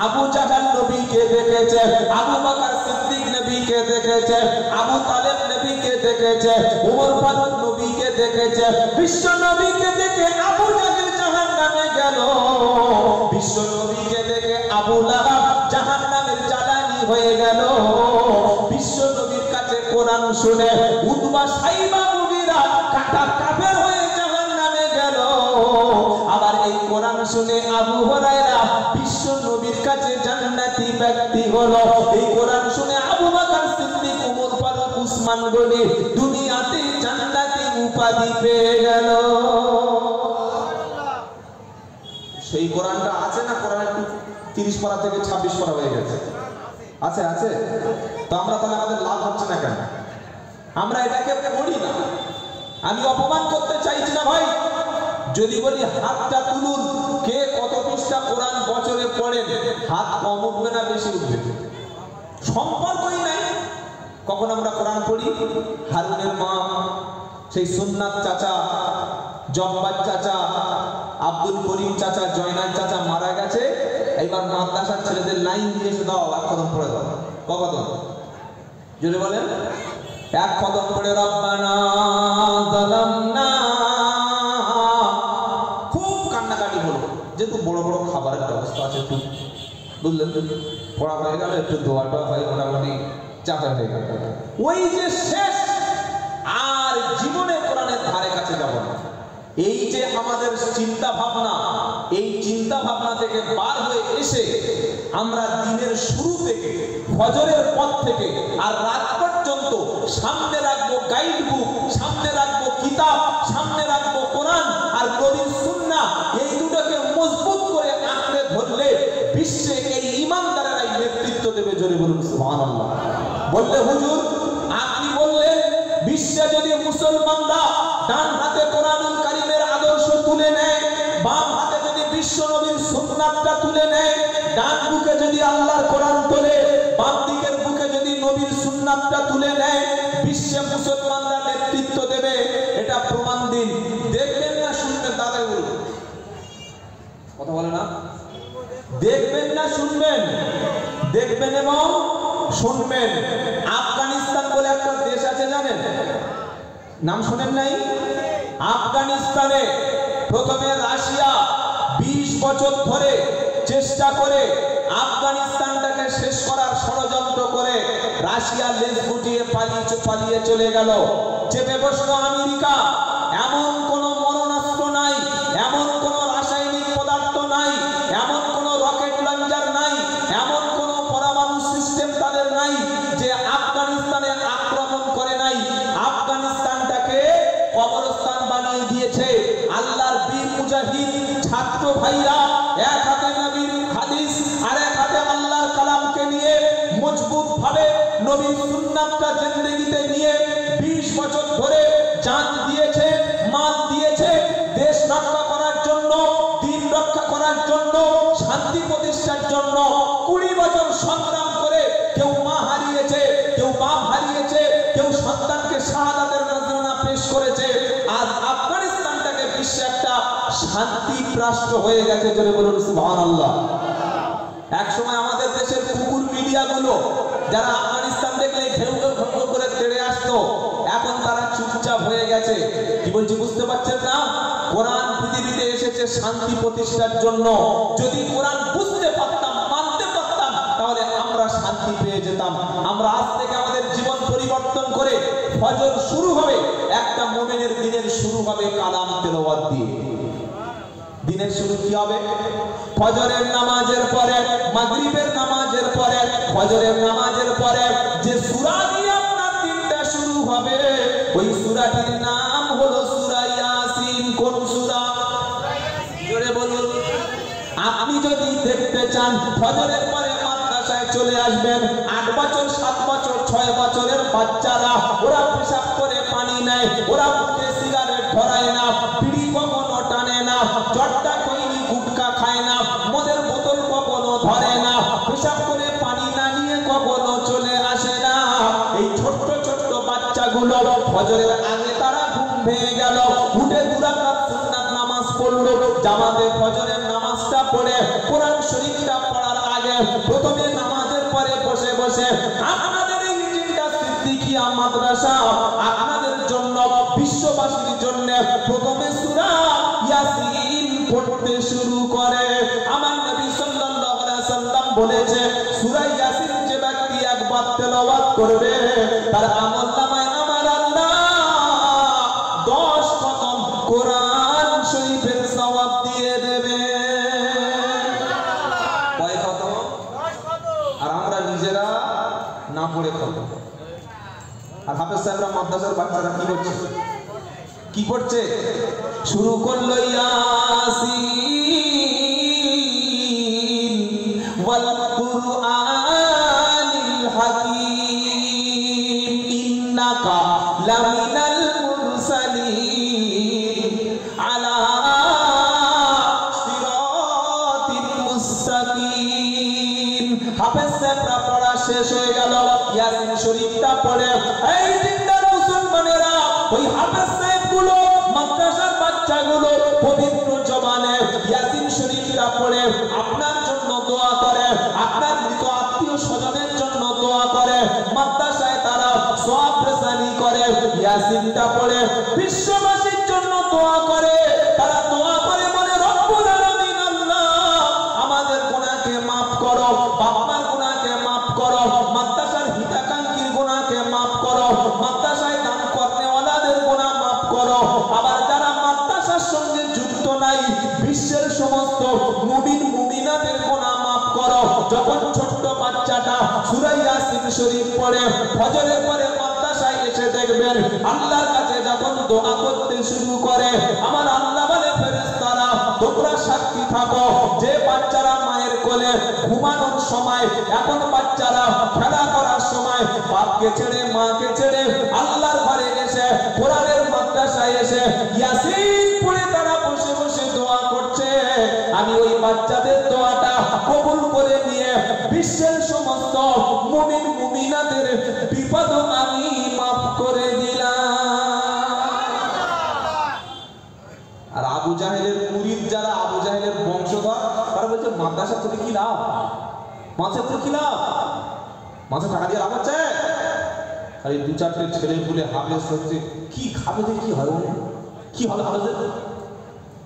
[SPEAKER 1] আবু জাহল নবীকে দেখেছে, আবু বকর সিদ্দিক নবীকে দেখেছে, আবু তালেব নবীকে দেখেছে, ওমর ফারুক নবীকে দেখেছে। বিশ্ব নবীকে দেখে আবু জাহল জাহান্নামে গেল, বিশ্ব নবীকে দেখে আবু লাহাব জাহান্নামের জ্বালানি হয়ে গেল। বিশ্ব নবীর কাছে কোরআন শুনে উতবা সাইবা মুগীরা কাফের হয়ে জাহান্নামে গেল। আবার এই কোরআন শুনে আবু হুরায়রা বিশ্ব নবীর কাছে জান্নাতি ব্যক্তি হলো। এই কোরআন শুনে আবু বকর সিদ্দিক, ওমর ফারুক, উসমান গনি দুনিয়াতে জান্নাতি উপাধি পেয়ে গেল। সেই কোরআনটা আছে না? কোরআন 30 পারা থেকে 26 পারা হয়ে গেছে। আছে আছে। তো আমরা তাহলে আমাদের লাভ হচ্ছে না কেন? আমরা এটাকে পড়ি না। আমি অপমান করতে চাইছি না ভাই। যদি বলি হাতটা তুলুন, কে কত পৃষ্ঠা কোরআন বছরে পড়েন, হাত কম উঠবে না বেশি উঠবে? সম্পর্কই নাই। কখন আমরা কোরআন পড়ি? হারুনের মা, সেই সুন্নাত চাচা, জব্বার চাচা, আব্দুল করিম চাচা, জয়নাল চাচা মারা গেছে। এবার মাদ্রাসার ছেলেদের লাইন দিয়ে এসে দাও আর কদম পড়ে দাও। কতম? যদি বলেন এক কদম পড়ে রব্বানা যালামনা, খুব কান্নাকাটি হলো, যেহেতু বড় বড় খাবারের ব্যবস্থা আছে, একটু বুঝলেন, পড়া হয়ে গেল, একটু দোয়াটা হয়, মোটামুটি চাপা হয়ে গেল, ওই যে শেষ, আর জীবনে কোরআনের ধারে কাছে যাব না। এই যে আমাদের চিন্তা ভাবনা, এই চিন্তা ভাবনা থেকে বার হয়ে এসে আমরা দিনের শুরু থেকে, ফজরের পর থেকে আর রাত পর্যন্ত সামনে রাখবো গাইড বুক, সামনে রাখবো কিতাব, সামনে রাখবো কোরআন আর নবীর সুন্নাহ, এই দুটোকে মজবুত করে আঁকড়ে ধরলে বিশ্বে এই ইমানদারেরাই নেতৃত্ব দেবে। জোরে বলুন সুবহানাল্লাহ। বললে হুজুর আপনি বললেন বিশ্বে যদি মুসলমানরা ডান হাতে কোরআনুল কারীমের আদর্শ তুলে নেয়, বাম হাতে যদি বিশ্ব নবীর সুন্নাতটা তুলে নেয়, ডান বুকে যদি আল্লাহর কোরআন তোলে, বাম দিকের বুকে যদি নবীর সুন্নাতটা তুলে নেয়, বিশ্বে মুসলমানরা নেতৃত্ব দেবে। এটা প্রমাণ দিন। দেখবেন না শুনবেন? দাদা বলুন, কথা বলে না? দেখবেন না শুনবেন? দেখবেন এবং শুনবেন। আফগানিস্তান বলে একটা দেশ আছে, জানেন? নাম শুনেন নাই? আফগানিস্তানে প্রথমে রাশিয়া 20 বছর ধরে চেষ্টা করে আফগানিস্তানটাকে শেষ করার ষড়যন্ত্র করে রাশিয়া লেজ গুটিয়ে পালিয়ে চলে গেল। চেপে বসলো আমেরিকা। এমন কোন মরণাস্ত্র নাই, এমন কোন রাসায়নিক পদার্থ নাই, এমন কোন রকেট লঞ্চার নাই, এমন কোন পরমাণু সিস্টেম তাদের নাই যে আফগানিস্তানে আক্রমণ করে নাই। আফগানিস্তানটাকে কবরস্থান বানিয়ে দিয়েছে। আল্লাহর বীর মুজাহিদ ছাত্র ভাইরা এক হাতে নবীর হাদিস আর এক হাতে আল্লাহর কালামকে নিয়ে মজবুত ভাবে নবীর সুন্নাতটা জিন্দেগিতে নিয়ে 20 বছর ধরে জান দিয়েছে, মাল দিয়েছে, দেশ রক্ষা করার জন্য, দিন রক্ষা করার জন্য, শান্তি প্রতিষ্ঠার জন্য 20 বছর সংগ্রাম করে কেউ মা হারিয়েছে, কেউ বাপ হারিয়েছে, কেউ সন্তানকে শাহাদাতের নজরানা পেশ করেছে। আজ আফগানিস্তানটাকে বিশ্বে একটা শান্তি রাষ্ট্র হয়ে গেছে। জোরে বলুন সুবহানাল্লাহ। এক সময় আমাদের দেশের কুকুর মিডিয়াগুলো যারা আফগানিস্তান দেখলে ঘেউ ঘেউ করে তেড়ে আসতো, এখন তারা চুপচাপ হয়ে গেছে। কি বলছি বুঝতে পারছেন না? কোরআন পৃথিবীতে এসেছে শান্তি প্রতিষ্ঠার জন্য। যদি কোরআন বুঝতে পারতাম, মানতে পারতাম, তাহলে আমরা শান্তি পেয়ে যেতাম। আমরা আজ থেকে আমাদের জীবন পরিবর্তন করে ফজর শুরু হবে, একটা মুমিনের দিনের শুরু হবে কালাম তেলাওয়াত দিয়ে। দিনের শুরু কি হবে? ফজরের নামাজের পরে, মাগরিবের নামাজের পরে, ফজরের নামাজের পরে যে সূরা দিয়ে আপনার দিনটা শুরু হবে, ওই সূরাটির নাম হলো সূরা ইয়াসিন। কোন সূরা? জোরে বলুন। আপনি যদি দেখতে চান, ফজরের পরে মাদ্রাসায় চলে আসবেন। 8 বছর, 7 বছর, 6 বছরের বাচ্চারা, ওরা পেশাব করে পানি নেয়, ওরা মুখে সিগারেট ধরায় না, বিড়ি কখনো টানে না, জর্দা খৈনি গুটকা খায় না, মদের বোতল কখনো ধরে না, পেশাব করে পানি না নিয়ে কখনো চলে আসে না। এই ছোট্ট ছোট্ট বাচ্চাগুলো ফজরের আগে তারা ঘুম ভেঙে গেল, উঠে 2 রাকাত সুন্নাত নামাজ পড়লো। জামাতে ফজরের নামাজটা পড়ে কোরআন শরীফটা পড়ার আগে প্রথমে নামাজের পরে বসে বসে আপনাদের এই জিন্না সিদ্দিকিয়া মাদ্রাসা আপনাদের জন্য, বিশ্ববাসীর জন্য প্রথমে সূরা ইয়াসিন পড়তে শুরু করে। আমার নবী সাল্লাল্লাহু আলাইহি সাল্লাম বলেছে, সূরা ইয়াসিন যে ব্যক্তি একবার তেলাওয়াত করবে, তার আমলনামায় আমার আল্লাহ 10 খতম কোরআন শরীফের সওয়াব দিয়ে দেবে। কয় খতম? 10 খতম। আর আমরা নিজেরা না পড়ে খতম। আর হাফেজ সাহেবরা মাদ্রাসার বাচ্চারা কি করছে? কি পড়ছে? শুরু করলো ইয়াসিন ওয়াল কুরআনিল হাকীম ইন্নাকা লামিনাল মুরসালিন আলা সিরাতিন মুস্তাকিম। হাফেজ সাহেবরা পড়া শেষ হয়ে গেল, ইয়াসিন শরীফটা পড়ে এই দিনদার মুসলমানেরা, ওই হাফেজ সাহেবগুলো, মাদ্রাসার বাচ্চাগুলো পবিত্র জবানে ইয়াসিন শরীফটা পড়ে আপনার জন্য দোয়া করে, আপনার মৃত আত্মীয় স্বজনের জন্য দোয়া ইয়াসিনটা পড়ে বিশ্ববাসীর জন্য দোয়া করে। তারা দোয়া করে বলে রব্বুল আলামিন আল্লাহ আমাদের গুনাহকে maaf করো, বাবার গুনাহকে maaf করো, মাদ্রাসার হিতাকাঙ্ক্ষীর গুনাহকে maaf করো, মাদ্রাসায় দান করনেওয়ালাদের গুনাহ maaf করো। আবার যারা মাদ্রাসার সঙ্গে যুক্ত নাই বিশ্বের সমস্ত মুমিন মুমিনাদের গুনাহ maaf করো। যখন ছোট্ট বাচ্চাটা সূরা ইয়াসিন শরীফ পড়ে ফজরের পরে মাদ্রাসায় এসে দেখবেন আল্লাহর কাছে যখন দোয়া করতে শুরু করে আমার আল্লাহ বলে ফেরেশতারা তোমরা সাক্ষী থাকো যে বাচ্চারা মায়ের কোলে ঘুমানোর সময়, এখন বাচ্চারা খেলা করার সময় বাপকে ছেড়ে মাকে ছেড়ে আল্লাহর ঘরে এসে কোরআনের মাদ্রাসায় এসে ইয়াসিন পড়ে তারা বসে বসে দোয়া করছে, আমি ওই বাচ্চাদের দোয়াটা কবুল করে নিয়ে বিশ্বের সমস্ত মুমিন মুমিনাদের বিপদ আমি maaf করে দিলাম। আর আবু জাহেলের মুরিদ যারা, আবু জাহেলের বংশধর, তারা বলছে মাদ্রাসা থেকে কি লাভ, মাদ্রাসা থেকে কি লাভ, মাদ্রাসা টাকা দিয়ে লাভ হচ্ছে। আর এই দু চারটে ছেলে পুলে হাফেজ হচ্ছে, কি খাবে যে কি হয়, কি হবে হাফেজের?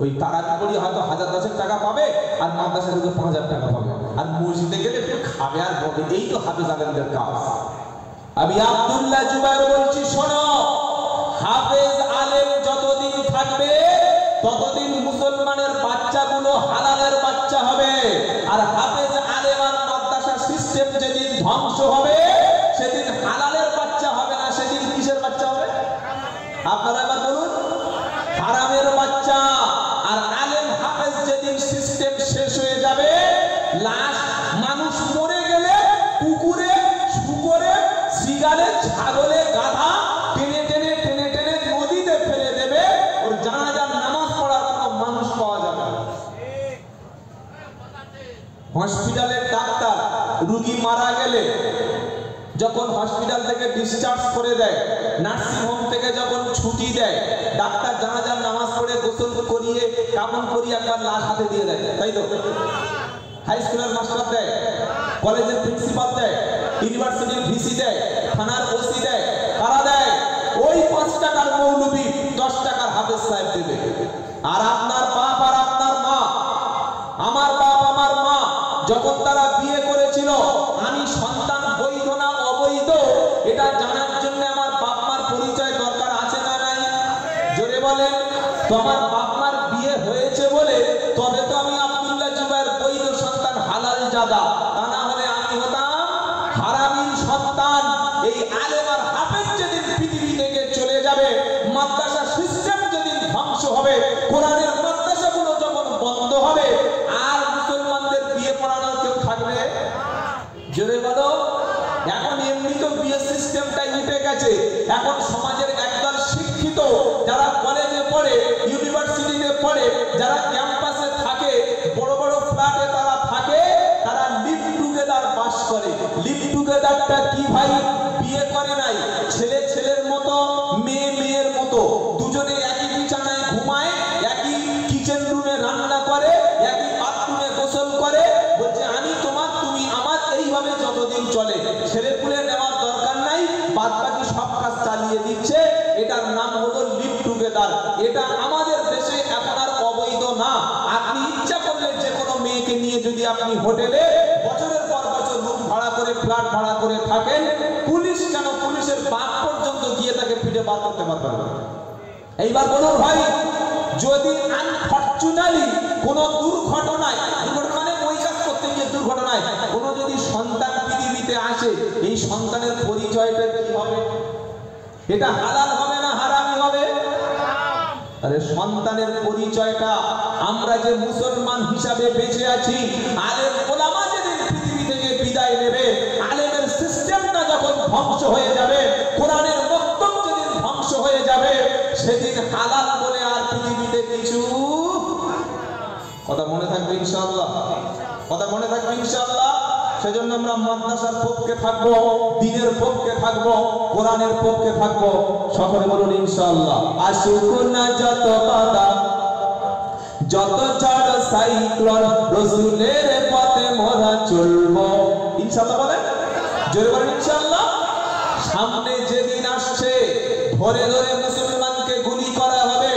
[SPEAKER 1] ওই টাকা করি হয়তো 1000-10 টাকা পাবে আর মাদ্রাসা থেকে 5000 টাকা পাবে, আর মসজিদে গেলে একটু খাবে আর বলবে। এই তো হাফেজ আলেমদের কাজ। আমি আব্দুল্লাহ জুবায়ের বলছি শোনো, হাফেজ আলেম যতদিন থাকবে ততদিন মুসলমানের বাচ্চাগুলো হালালের বাচ্চা হবে। আর হাফেজ আলেম আর মাদ্রাসা সিস্টেম যেদিন ধ্বংস হবে সেদিন হালালের বাচ্চা হবে না, সেদিন কিসের বাচ্চা হবে? আপনারা এবার বলুন। হারামের বাচ্চা। আর আলেম হাফেজ যেদিন সিস্টেম শেষ হয়ে যাবে, লাশ মানুষ মরে গেলে কুকুরে শুকরে শিগালে ছাগলে গাধা টেনে টেনে টেনে টেনে নদীতে ফেলে দেবে, ওর জানাজার নামাজ পড়ার কোনো মানুষ পাওয়া যাবে না। হসপিটালের ডাক্তার রোগী মারা গেলে যখন হসপিটাল থেকে ডিসচার্জ করে দেয়, নার্সিং হোম থেকে যখন ছুটি দেয়, ডাক্তার জানাজার নামাজ পড়ে গোসল করিয়ে কাফন করিয়ে একবার লাশ হাতে দিয়ে দেয়, তাই তো? হাই স্কুলের মাস্টার দেয়, কলেজের প্রিন্সিপাল দেয়, ইউনিভার্সিটির ভিসি দেয়, থানার ওসি দেয়, কারা দেয়? ওই 5 টাকার মৌলবি 10 টাকার হাফেজ সাহেব দেবে। আর আপনার বাপ আর আপনার মা, আমার বাপ আমার মা যখন তারা বিয়ে করেছিল, আমি সন্তান বৈধ না অবৈধ এটা জানার জন্য আমার বাপ মার পরিচয় দরকার আছে না নাই? জোরে বলেন। তো আমার বাপ মার বিয়ে হয়েছে বলে তবে তো আমি আব্দুল্লাহ জুবায়ের বৈধ সন্তান, হালাল জাদা, তা না হলে আমি হতাম হারামির সন্তান। এই আলেম আর হাফেজ যেদিন পৃথিবী থেকে চলে যাবে, মাদ্রাসা সিস্টেম যেদিন ধ্বংস হবে, কোরআনের মাদ্রাসাগুলো যখন বন্ধ হবে, আর মুসলমানদের বিয়ে পড়ানোর কেউ থাকবে? জোরে বলো। এখন এমনি তো বিয়ে সিস্টেমটাই উঠে গেছে। এখন সমাজের একদল শিক্ষিত যারা কলেজে পড়ে, ইউনিভার্সিটিতে পড়ে, যারা ক্যাম্পাসে থাকে, বড় বড় ফ্ল্যাটে তারা থাকে, তারা লিভ টুগেদার বাস করে। লিভ টুগেদারটা কি ভাই? বিয়ে করে নাই, ছেলে ছেলের মতো, মেয়ে মেয়ের মতো, দুজনে একই বিছানায় ঘুমায়, একই কিচেন রুমে রান্না করে, একই বাথরুমে গোসল করে, বলছে আমি তোমার তুমি আমার, এইভাবে যতদিন চলে। ছেলে পুলে নেওয়ার দরকার নাই, বাদ বাকি সব কাজ চালিয়ে দিচ্ছে। এটার নাম হলো লিভ টুগেদার। এটা আমাদের দেশে এখন আর অবৈধ না। আপনি ইচ্ছা করলে যে কোনো মেয়েকে নিয়ে যদি আপনি হোটেলে বছরের পর বছর রুম ভাড়া করে, ফ্ল্যাট ভাড়া করে থাকেন, পুলিশ কেন, পুলিশের বাপ পর্যন্ত গিয়ে তাকে পিঠে বার করতে পারবে না। এইবার বলুন ভাই, যদি আনফরচুনেটলি কোনো দুর্ঘটনায়, দুর্ঘটনা ওই কাজ করতে গিয়ে দুর্ঘটনায় কোনো যদি সন্তান পৃথিবীতে আসে, এই সন্তানের পরিচয়টা কি হবে? এটা হালাল হবে না হারামি হবে? আরে সন্তানের পরিচয়টা আমরা যে মুসলমান হিসাবে বেঁচে আছি, আলেম ওলামা যেদিন পৃথিবী থেকে বিদায় নেবে, আলেমের সিস্টেমটা যখন ধ্বংস হয়ে যাবে, কোরআনের বক্তব্য যেদিন ধ্বংস হয়ে যাবে, সেদিন হালাল বলে আর পৃথিবীতে কিছু। কথা মনে থাকবে ইনশাআল্লাহ, কথা মনে থাকবে ইনশাআল্লাহ। সেজন্য আমরা মাদ্রাসার পক্ষে থাকবো, দ্বীনের পক্ষে থাকবো, কোরআনের পক্ষে থাকবো। সকলে বলুন ইনশাআল্লাহ। আসুক না যত বাধা, যত ঝড় সাইক্লোন, রাসূলের পথে মোরা চলবো ইনশাআল্লাহ। বলেন, জোরে বলেন ইনশাআল্লাহ। সামনে যেদিন আসছে ধরে ধরে মুসলমানকে গুলি করা হবে,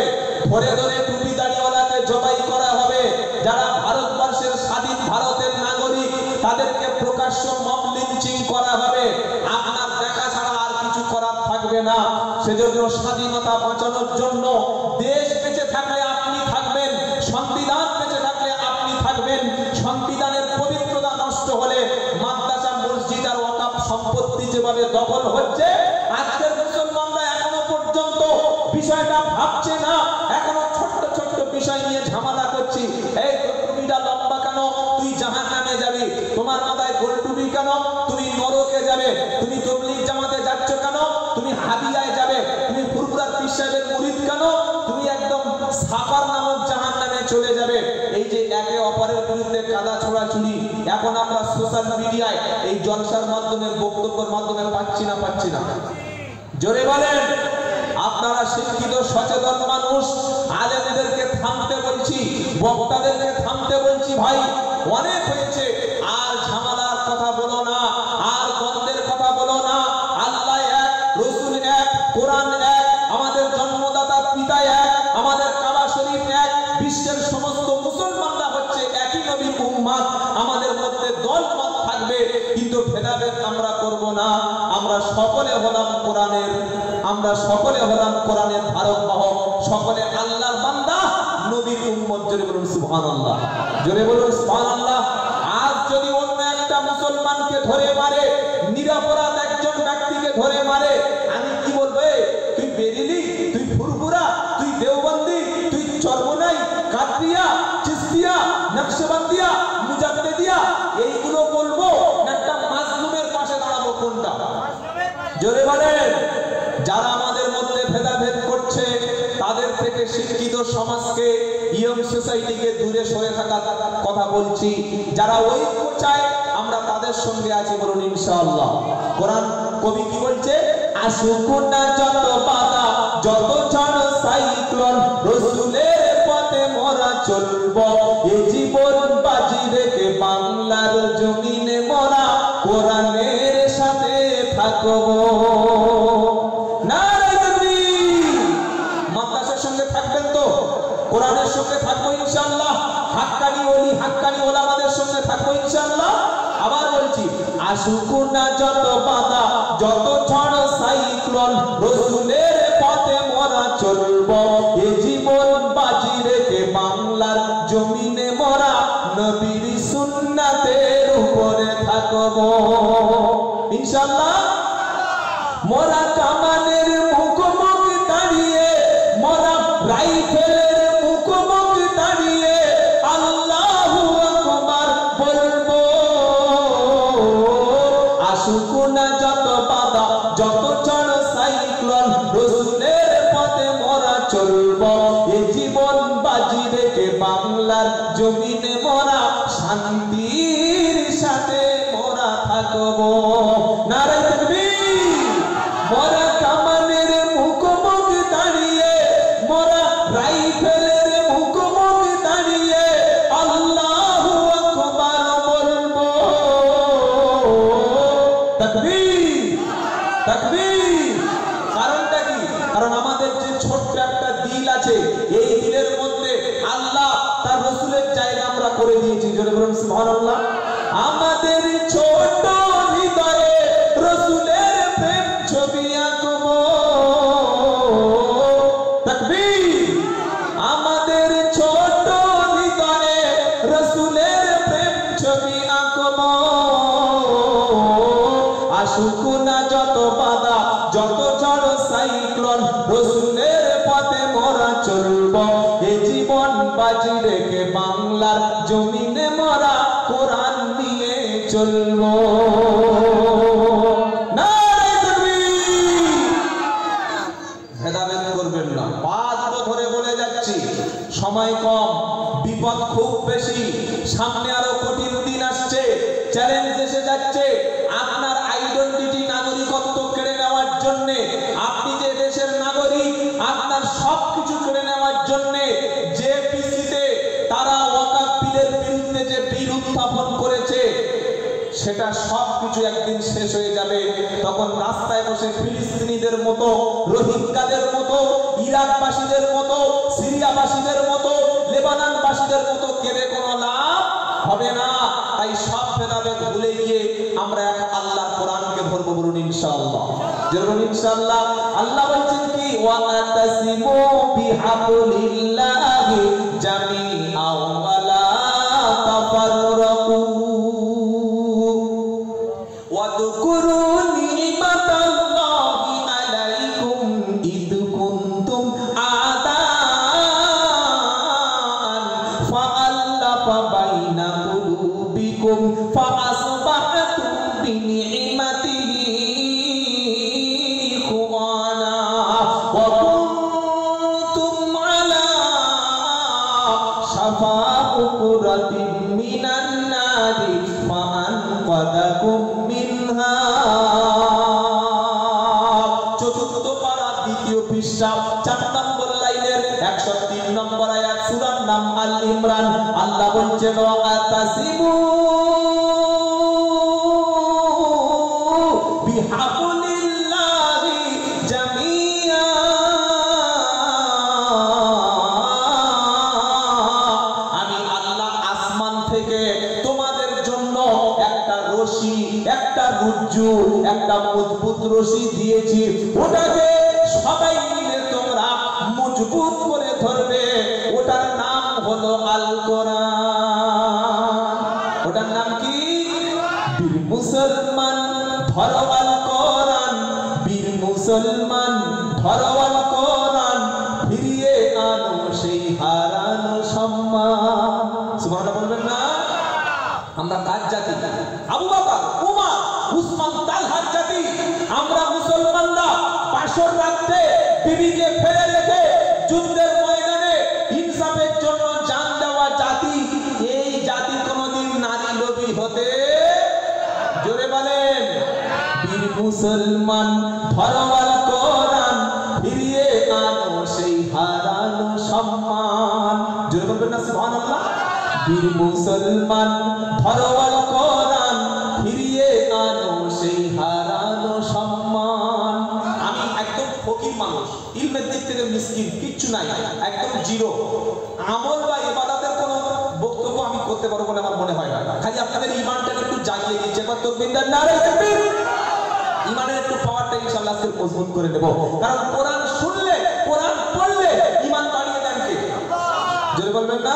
[SPEAKER 1] ধরে ধরে টুপি দাড়িওয়ালাকে জবাই করা হবে। যারা ভারতবর্ষের স্বাধীন ভারতের নাগরিক তাদেরকে প্রকাশ্য মব লিঞ্চিং করা হবে। আপনার দেখা ছাড়া আর কিছু করার থাকবে না। সেজন্য স্বাধীনতা বাঁচানোর জন্য দেশ বেঁচে থাকলে আপনি থাকবেন, সংবিধান বেঁচে থাকলে আপনি থাকবেন। সংবিধানের পবিত্রতা নষ্ট হলে মাদ্রাসা, মসজিদ আর ওয়াকফ সম্পত্তি যেভাবে দখল হচ্ছে, আজকের মুসলমানরা এখনো পর্যন্ত বিষয়টা ভাবছে না। এখনো ছোট্ট ছোট্ট বিষয় নিয়ে ঝামেলা করছি। এই টুপিটা লম্বা কেন, তুই জাহান্নামে যাবি। তোমার মাথায় গোল টুপি কেন, তুমি নরকে যাবে। তুমি তবলিগ জামাতে যাচ্ছ কেন, তুমি হাদিয়ায় যাবে। তুমি ফুরফুরার পীর সাহেবের মুরিদ কেন, তুমি একদম সাফার নামক জাহান্নামে চলে যাবে। এই যে একে অপরের বিরুদ্ধে কাদা ছোড়াছুড়ি এখন আমরা সোশ্যাল মিডিয়ায় এই জলসার মাধ্যমে, বক্তব্যের মাধ্যমে পাচ্ছি না? জোরে বলেন। আপনারা শিক্ষিত সচেতন মানুষ, আলেমদেরকে থামতে বলছি, বক্তাদেরকে থামতে বলছি। ভাই অনেক হয়েছে, আর ঝামেলার কথা বলো না, আর দ্বন্দ্বের কথা বলো না। আল্লাহ এক, রাসূল এক, কোরআন এক, আমাদের জন্মদাতা পিতা এক, আমাদের কাবা শরীফ এক, বিশ্বের সমস্ত মুসলমানরা হচ্ছে একই নবীর উম্মত। আমাদের মধ্যে দলমত থাকবে কিন্তু ভেদাভেদ আমরা করব না। আমরা সকলে হলাম কোরআনের ধারক বাহক, সকলে আল্লাহর বান্দা, নবীর উম্মত। জোরে বলুন সুবহানাল্লাহ, জোরে বলুন সুবহানাল্লাহ। আজ যদি অন্য একটা মুসলমানকে ধরে মারে, নিরপরাধ একজন ব্যক্তিকে ধরে মারে, আমি কি বলবো? তুই বেরিলি, তুই ফুরফুরা, তুই দেওবন্দি, তুই চরমনাই, কাদরিয়া, চিশতিয়া, নকশবন্দিয়া, মুজাদ্দিদিয়া, এইগুলো বলবো না একটা মাজলুমের পাশে দাঁড়াবো? কোনটা? জোরে বলেন। যারা আমাদের মধ্যে ভেদাভেদ করছে তাদের থেকে শিক্ষিত সমাজকে, ইয়ং সোসাইটিকে দূরে সরে থাকার কথা বলছি। যারা ঐক্য চায় আমরা তাদের সঙ্গে আছি, বলুন ইনশাআল্লাহ। কোরআন কবি কি বলছে? আসুক না যত বাধা, যত ঝড় সাইক্লোন, রাসূলের পথে মোরা চলবো। এই জীবন বাজি রেখে বাংলার জমিনে মোরা কোরআনের সাথে থাকবো। মাদ্রাসার সঙ্গে থাকবেন তো? কোরআনের সঙ্গে থাকবো ইনশাআল্লাহ। হাক্কানি ওলি, হাক্কানি ওলামাদের সঙ্গে থাকবো ইনশাআল্লাহ। আবার বলছি, আসুক না যত বাধা, যত ঝড় সাইক্লোন, রাসূলের পথে মোরা চলবো। এই জীবন বাজি রেখে বাংলার জমিনে মোরা নবীর সুন্নাতের উপরে থাকবো ইনশাআল্লাহ। মোরা কামানের মুখোমুখি দাঁড়িয়ে, মোরা রাইফেলের মুখোমুখি দাঁড়িয়ে আল্লাহু আকবার বলবো। আসুক না যত বাধা, যত ঝড় সাইক্লোন, রাসূলের পথে মোরা চলবো। এই জীবন বাজি রেখে বাংলার জমিনে মোরা শান্তির সাথে মোরা থাকবো। নারে তাকবীর। মোরা কামানের মুখোমুখি দাঁড়িয়ে, মোরা রাইফেলের মুখোমুখি দাঁড়িয়ে আল্লাহু আকবার বলবো। তাকবীর, তাকবীর। কারণটা কি? কারণ আমাদের যে ছোট্ট একটা দিল আছে, এই দিলের মধ্যে আল্লাহ তার রাসূলের জায়গা আমরা করে দিয়েছি। জোরে বলুন সুবহানাল্লাহ। আমাদের ছোট হৃদয়ে রাসূলের প্রেম ছবি আঁকবো। তাকবীর। আমাদের ছোট হৃদয়ে রাসূলের প্রেম ছবি আঁকবো। আসুক না যত বাধা, যত ঝড় সাইক্লোন, রাসূলের পথে মোরা চলবো। এই জীবন বাজি রেখে বাংলার জমিনে মোরা কোরআন নিয়ে চলবো। নারে তাকবীর। ভেদাভেদ করবেন না। পাঁচ ধরে বলে যাচ্ছি, সময় কম, বিপদ খুব বেশি, সামনে আরো কঠিন দিন আসছে, চ্যালেঞ্জ এসে যাচ্ছে। আপনার আইডেন্টিটি, নাগরিকত্ব কেড়ে নেওয়ার জন্য, আপনি যে দেশের নাগরিক, আপনার সবকিছু কেড়ে নেওয়ার জন্য যে পিসিতে তারা ওয়াকফ বিলের বিরুদ্ধে যে বিল উত্থাপন করেছে, সেটা এটা সব কিছু একদিন শেষ হয়ে যাবে। তখন রাস্তায় বসে ফিলিস্তিনিদের মতো, রোহিঙ্গাদের মতো, ইরাকবাসীদের মতো, সিরিয়াবাসীদের মতো, লেবাননবাসীদের মতো কেঁদে কোনো লাভ হবে না। তাই সব ভেদাভেদ ভুলে গিয়ে আমরা এক আল্লাহর কোরআনকে ধরবো, বলুন ইনশাআল্লাহ। যেরকম ইনশাআল্লাহ আল্লাহ বলছেন কি ওয়াতাসিমু বিহাবলিল্লাহি জামিআন ওয়া লা তাফাররাকু ওয়াযকুরু নি'মাতাল্লাহি আলাইকুম ইদ কুনতুম আদাআন ফাআল্লাফা বাইনা কুলুবিকুম ফাআসবাহতুম বিনি'মাতিহি ইখওয়ানা ওয়া কুনতুম আলা শাফা হুকুরাতিন মিনান নারি ফাআনকাদাকুম মিনহা। চতুর্থ পারা দ্বিতীয় পৃষ্ঠা 4 নম্বর লাইনের 103 নম্বর আয়াত, সূরার নাম আল ইমরান। আল্লাহ বলছেন ওয়াতাসিমু বিহাবলিল্লাহি জামিআ, আমি আল্লাহ আসমান থেকে তোমাদের জন্য একটা রশি, একটা রুজ্জু, একটা মজবুত রশি দিয়েছি। ওটাকে সবাই মিলে তোমরা মজবুত করে ধরবে। ওটার নাম হলো আল কোরআন। ওটার নাম কি? বীর মুসলমান ধরো আল কোরআন, বীর মুসলমান ধরো আল কোরআন, ফিরিয়ে আনো সেই হারানো সম্মান। সুবহানাল্লাহ বলবেন না? আমরা কার জাতি? আবু বকর, উমর, উসমান, তালহার জাতি। আমরা মুসলমানরা বাসর রাখতে বিবিকে ফেলে রেখে যুদ্ধের ময়দানে ইনসাফের জন্য জান দেওয়া জাতি। এই জাতি কোনোদিন নারী লোভী হতে, জোরে বলেন, বীর মুসলমান ধরো আল কোরআন, ফিরিয়ে আনো সেই হারানো সম্মান। জোরে বলবেন না সুবহানাল্লাহ? বীর মুসলমান ধরো আল কোরআন, ফিরিয়ে আনো সেই হারানো সম্মান। আমি একদম ফকির মানুষ, ইলমের দিক থেকে মিসকিন, কিচ্ছু নাই, একদম জিরো। আমল বা ইবাদতের কোনো বক্তব্য আমি করতে পারবো বলে আমার মনে হয় না। খালি আপনাদের ঈমানটাকে একটু জাগিয়ে দিচ্ছে। একবার তাকবীর দেন, নারে তাকবীর। ঈমানের একটু পাওয়ারটা ইনশাআল্লাহ আজকে মজবুত করে দেব। কারণ কোরআন শুনলে, কোরআন পড়লে ঈমান বাড়িয়ে দেন কে? জোরে বলবেন না?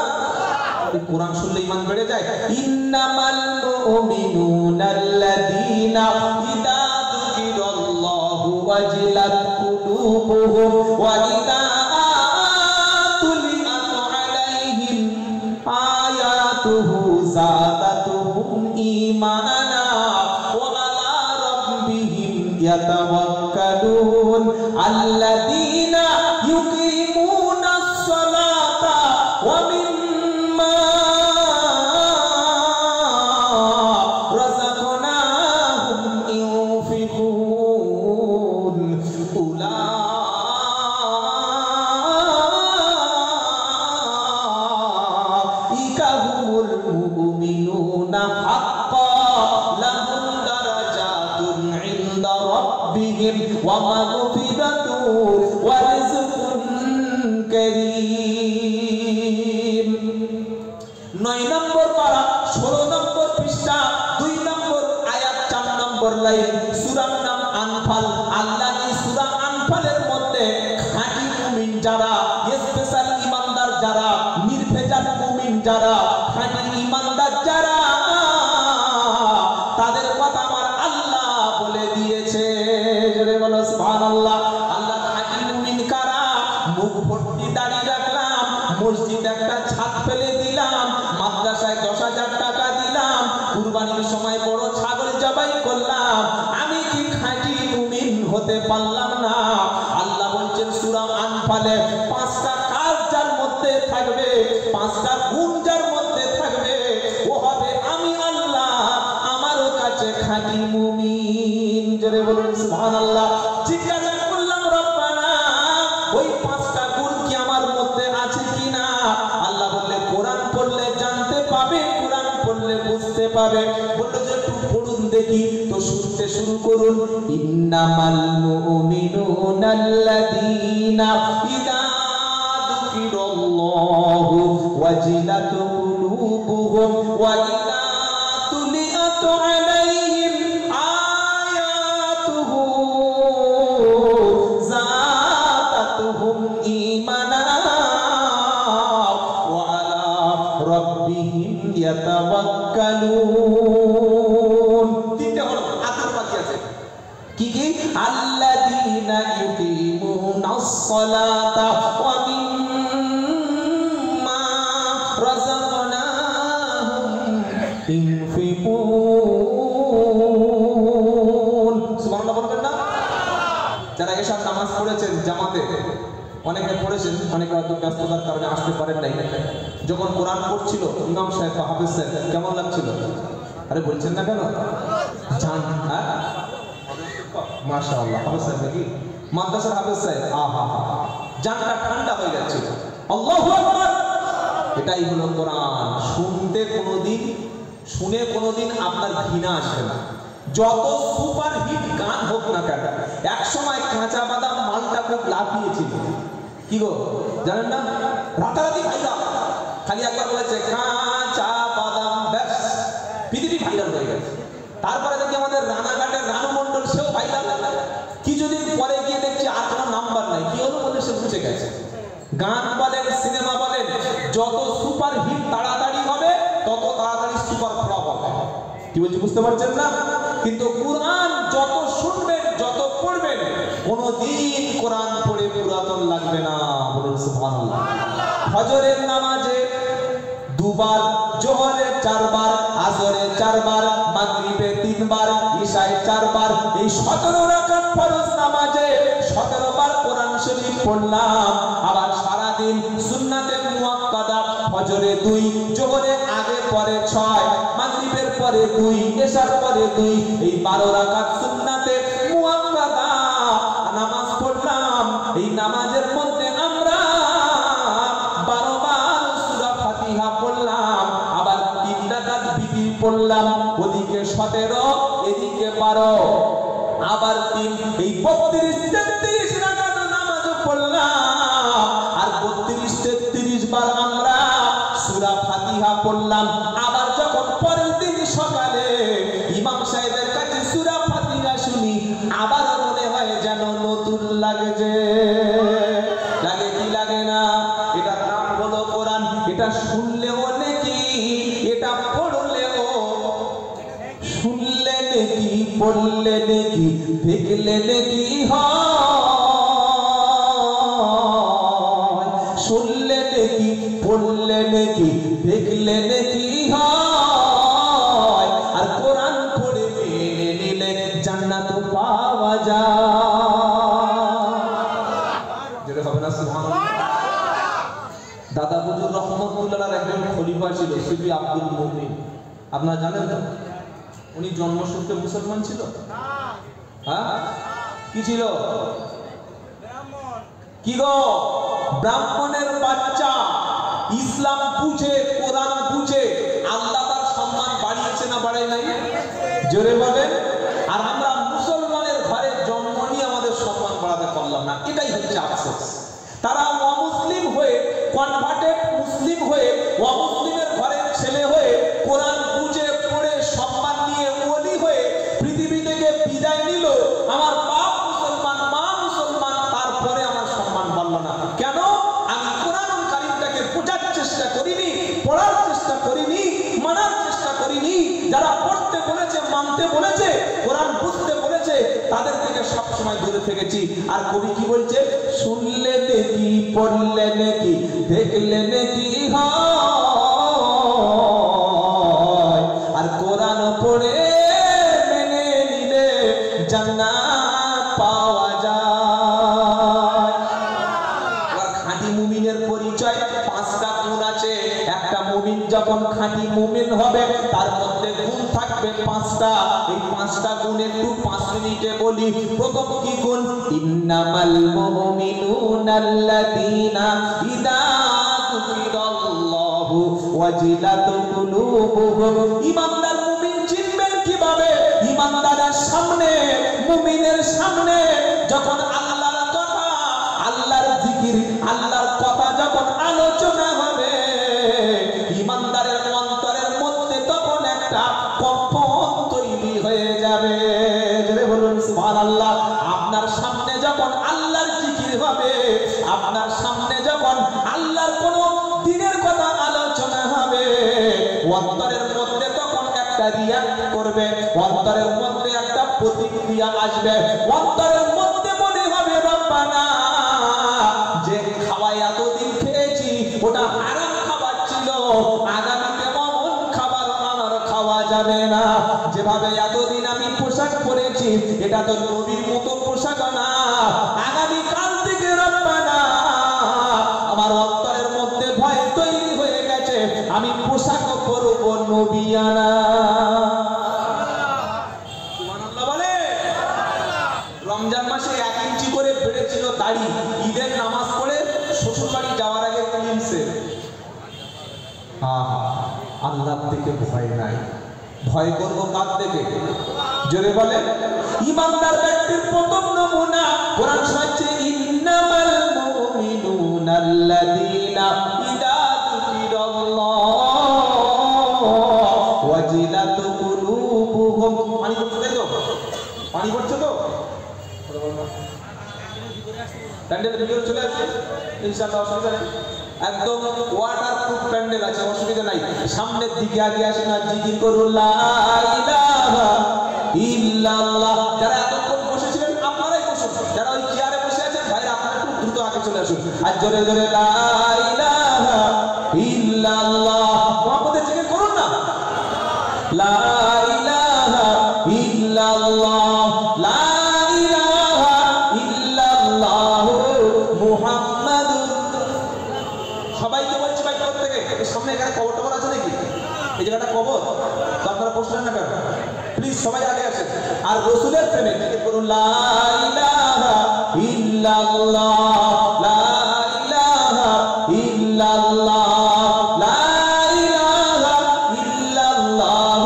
[SPEAKER 1] কোরআন শুনলে ঈমান বেড়ে যায়। ইন্নামাল মুমিনুনাল্লাযীনা ইযা যুকিরাল্লাহু ওয়াজিলাত কুলুবুহুম ওয়া ইযা তুলিয়াত আলাইহিম আয়াতুহু যাদাতুহুম ঈমানা ওয়া আলা রাব্বিহিম ইয়াতাওয়াক্কালুন আল্লাযীনা ইউকিমুনাস সালাতা ওয়া মিম্মা রাযাকনাহুম ইউনফিকুন উলাইকা হুমুল মুমিনুনা হাক্কান লাহুম দারাজাতুন ইনদা রাব্বিহিম ওয়া মাগফিরাতুন ওয়া রিজকুন কারীম। 9 নম্বর পারা 16 নম্বর পৃষ্ঠা 2 নম্বর আয়াত 4 নম্বর লাইন, সূরার নাম আনফাল। আল্লাহ এই সূরা আনফালের মধ্যে খাঁটি মুমিন যারা, স্পেশাল ঈমানদার যারা, নির্ভেজাল মুমিন যারা, খাঁটি ঈমানদার যারা, তাদের কথা আমার আল্লাহ বলে দিয়েছে। জোরে বলো সুবহানাল্লাহ। আল্লাহ খাঁটি মুমিন কারা? মুখ ভর্তি দাড়ি রাখলাম, মসজিদে একটা ছাদ ফেলে দিলাম, মাদ্রাসায় 10,000 টাকা দিলাম, কুরবানির সময় বড় ছাগল জবাই করলাম, আমি কি খাঁটি মুমিন হতে পারলাম না? আল্লাহ বলছেন সূরা আনফালে 5টা কাজ যার মধ্যে থাকবে, 5টা গুণ যার মধ্যে থাকবে, ও হবে আমি আল্লাহ আমারও কাছে খাঁটি মুমিন। জোরে বলুন সুবহানাল্লাহ। জিজ্ঞাসা করলাম রব্বানা, ওই 5টা গুণ কি আমার মধ্যে আছে কিনা? আল্লাহ বললে কোরআন পড়লে জানতে পাবে, কোরআন পড়লে বুঝতে পাবে। বললো যে একটু পড়ুন দেখি তো শুনতে শুরু করুন। ইন্নামাল মুমিনুনা আল্লাযীনা ইযা যুকিরাল্লাহু ওয়াজিলাত কুলুবুহুম ওয়া ইযা তুলিয়াত আলাইহিম আয়াতুহু যাদাতুহুম ঈমানা ওয়া আলা রাব্বিহিম ইয়াতাওয়াক্কালুন। তিনটা হলো আদর বাকি আছে। কি কি? আল্লাযীনা ইউকিমুনাস সালাতা ওয়া মিম্মা রাযাকনাহুম ইউনফিকুন। সুবহানাল্লাহ বলবেন না? যারা এশার নামাজ পড়েছেন জামাতে, অনেকে পড়েছেন, অনেকে হয়তো ব্যস্ততার কারণে আসতে পারেন নাই। যখন কোরআন পড়ছিল ইমাম সাহেব বা হাফেজ সাহেব কেমন লাগছিল? আরে বলছেন না কেন? জান, হ্যাঁ মাশাআল্লাহ, হাফেজ সাহেব নাকি মাদ্রাসার হাফেজ সাহেব, আহা জানটা ঠান্ডা হয়ে যাচ্ছে। আল্লাহু আকবার। এটাই হলো কোরআন। শুনে কোনোদিন আপনার ঘৃণা আসবে না। যত সুপার হিট গান হোক না কেন, এক সময় কাঁচা বাদাম মালটা খুব লাফিয়েছিল। কি গো জানেন না? রাতারাতি ভাইরাল, খালি একবার বলেছে কাঁচা বাদাম, ব্যাস পৃথিবী ভাইরাল হয়ে গেছে। তারপরে দেখি আমাদের রানাঘাটের রানু মণ্ডল, সেও ভাইরাল। কিছুদিন পরে গিয়ে দেখছি আর কোনো নাম্বার নাই। কি হলো বলে সে বুঝে গেছে। গান বলেন, সিনেমা বলেন, যত সুপার হিট তাড়াতাড়ি হবে তত তাড়াতাড়ি সুপার ফ্লপ হবে। কি বলছি বুঝতে পারছেন না? কিন্তু কোরআন যত শুনবেন, যত পড়বেন, কোনদিন কোরআন পড়ে পুরাতন লাগবে না। বলুন সুবহানাল্লাহ। ফজরের নামাজে দুবার, জোহরে 4 বার, আসরে 4 বার, মাগরিবে 3 বার, ইশায় 4 বার। এই 17 রাকাত ফরজ নামাজে 17 বার কোরআন শরীফ পড়লাম। আবার সারা দিন সুন্নাতে মুআক্কাদা, ফজরে 2, জোহরে আগে পরে 6, মাগরিবের পরে 2, ইশার পরে 2, এই 12 রাকাত সুন্নাতে মুআক্কাদা নামাজ পড়লাম। এই নামাজের মধ্যে আমরা 12 বার সূরা ফাতিহা পড়লাম। আবার 3 রাকাত বিতির পড়লাম। ওদিকে 17, এদিকে 12, আবার 3, এই 32-33 রাকাত নামাজ পড়লাম। আর 32-33 বার আমরা সূরা ফাতিহা পড়লাম। আবার যখন পরের দিন সকালে ইমাম সাহেবের কাছে সূরা ফাতিহা শুনি, আবার মনে হয় যেন নতুন লাগছে। লাগে কি লাগে না? এটার নাম হলো কোরআন। এটা শুনলেও নেকি, এটা পড়লেও, শুনলে নেকি, পড়লে নেকি, দেখলে নেকি হয়। শুনলে নেকি, পড়লে নেকি, দেখলে নেকি হয়। আর কোরআন পড়ে মেনে নিলে জান্নাত পাওয়া যায়। যেটা হবে না সুবহানাল্লাহ। দাদা বুজুর রহমতুল্লাহর একজন খলিফা ছিল, সিবি আব্দুল মুমিন। আপনারা জানেন তো? উনি জন্মসূত্রে মুসলমান ছিল? হ্যাঁ, কি ছিল? কি গো? ব্রাহ্মণের বাচ্চা। ইসলাম বুঝে, কোরআন বুঝে, আল্লাহ তার সম্মান বাড়িয়েছে না বাড়ায় নাই? জোরে বলেন। আর আমরা মুসলমানের ঘরে জন্ম নিয়ে আমাদের সম্মান বাড়াতে পারলাম না। এটাই হচ্ছে আফসোস। তারা অমুসলিম হয়ে, কনভার্টেড মুসলিম হয়ে, অমুসলিমের ঘরের ছেলে হয়ে, কোরআন বুঝে পড়ে সম্মান নিয়ে ওলি হয়ে পৃথিবী থেকে বিদায় নিল। আমার বাপ মুসলমান, মা মুসলমান, তারপরে আমার সম্মান বাড়ল না। কেন? আমি কোরআনুল কারীমটাকে বোঝার চেষ্টা করিনি, পড়ার চেষ্টা করিনি, মানার চেষ্টা করিনি। যারা পড়তে বলেছে, মানতে বলেছে, কোরআন বুঝতে বলেছে, তাদের থেকে সবসময় দূরে থেকেছি। আর কবি কি বলছে? শুনলে দেখি, পড়লে নাকি, দেখলে নাকি হয়। আর কোরআন পড়ে মেনে নিলে জান্নাত পাওয়া যায়। আর খাঁটি মুমিনের পরিচয় 5টা গুণ আছে। একটা মুমিন যখন খাঁটি মুমিন হবে, তার মধ্যে গুণ থাকবে 5টা। এই 5টা গুণ একটু 5 মিনিটে বলি। প্রথম কি গুণ? ইন্নামাল মুমিনুনা আল্লাযীনা ইযা যুকিরাল্লাহু ওয়াজিলাত কুলুবুহুম। ঈমানদার মুমিন চিনবেন কিভাবে? সামনে, মুমিনের সামনে যখন আল্লাহর কথা, আল্লাহর জিকির, আল্লাহর কথা যখন আলোচনা হবে, ঈমানদারের অন্তরের মধ্যে তখন একটা কম্পন তৈরি হয়ে যাবে। জোরে বলুন সুবহানাল্লাহ। আপনার সামনে যখন আল্লাহর জিকির হবে, আপনার সামনে যখন আল্লাহর কোন দিনের কথা আলোচনা হবে, অন্তরের মধ্যে তখন একটা রিয়াক্ট করবে, অন্তরের মধ্যে একটা প্রতিক্রিয়া আসবে, অন্তরের মধ্যে মনে হবে রব্বানা, যে খাওয়া এতদিন খেয়েছি ওটা হারাম খাবার ছিল, আগামীতে অমন খাবার আমার খাওয়া যাবে না। যেভাবে এতদিন আমি পোশাক পরেছি এটা তো নবীর মতো পোশাক না, আগামী কাল থেকে রব্বানা আমার অন্তরের মধ্যে ভয় তৈরি হয়ে গেছে, আমি পোশাক পরব নবিয়ানা। সুবহানাল্লাহ বলে। রমজান মাসে 1 ইঞ্চি করে বেড়েছিল দাড়ি, ঈদের নামাজ পড়ে শ্বশুর বাড়ি যাওয়ার আগে ক্লিনছে। আল্লাহর থেকে ভয় নাই, ভয় করব কার থেকে? জোরে বলে। ঈমানদার ব্যক্তির প্রথম নমুনা কোরআন শরীফে ইন্নামাল মুমিনুনাল্লাযীনা ইযা যুকিরাল্লাহু ওয়াজিলাত কুলুবুহুম। পানি পড়ছে তো? পানি পড়ছে তো? প্যান্ডেল ভিতরে চলে আসছে ইনশাআল্লাহ, অসুবিধা নেই, একদম ওয়াটারপ্রুফ প্যান্ডেল আছে, অসুবিধা নাই। সামনের দিকে আগে আসুন আর জিকির করুন লা ইলাহা ইল্লাল্লাহ। যারা এতক্ষণ বসেছিলেন আপনারাই বসুন, যারা ওই চেয়ারে বসে আছেন ভাইরা আপনারা একটু দ্রুত আগে চলে আসুন আর জোরে জোরে লা ইলাহা ইল্লাল্লাহ মোহাম্মদের জিকির করুন না। লা ইলাহা ইল্লাল্লাহ, লা ইলাহা ইল্লাল্লাহ মুহাম্মাদুর। সবাইকে বলছি ভাই প্রত্যেকে, সামনে এখানে কবর টবর আছে নাকি? এই জায়গাটা কবর, তো আপনারা বসলেন না কেন? প্লিজ সবাই আগে আসেন আর রাসূলের প্রেমে জিকির করুন লা ইলাহা ইল্লাল্লাহ, লা ইলাহা ইল্লাল্লাহ, লা ইলাহা ইল্লাল্লাহ।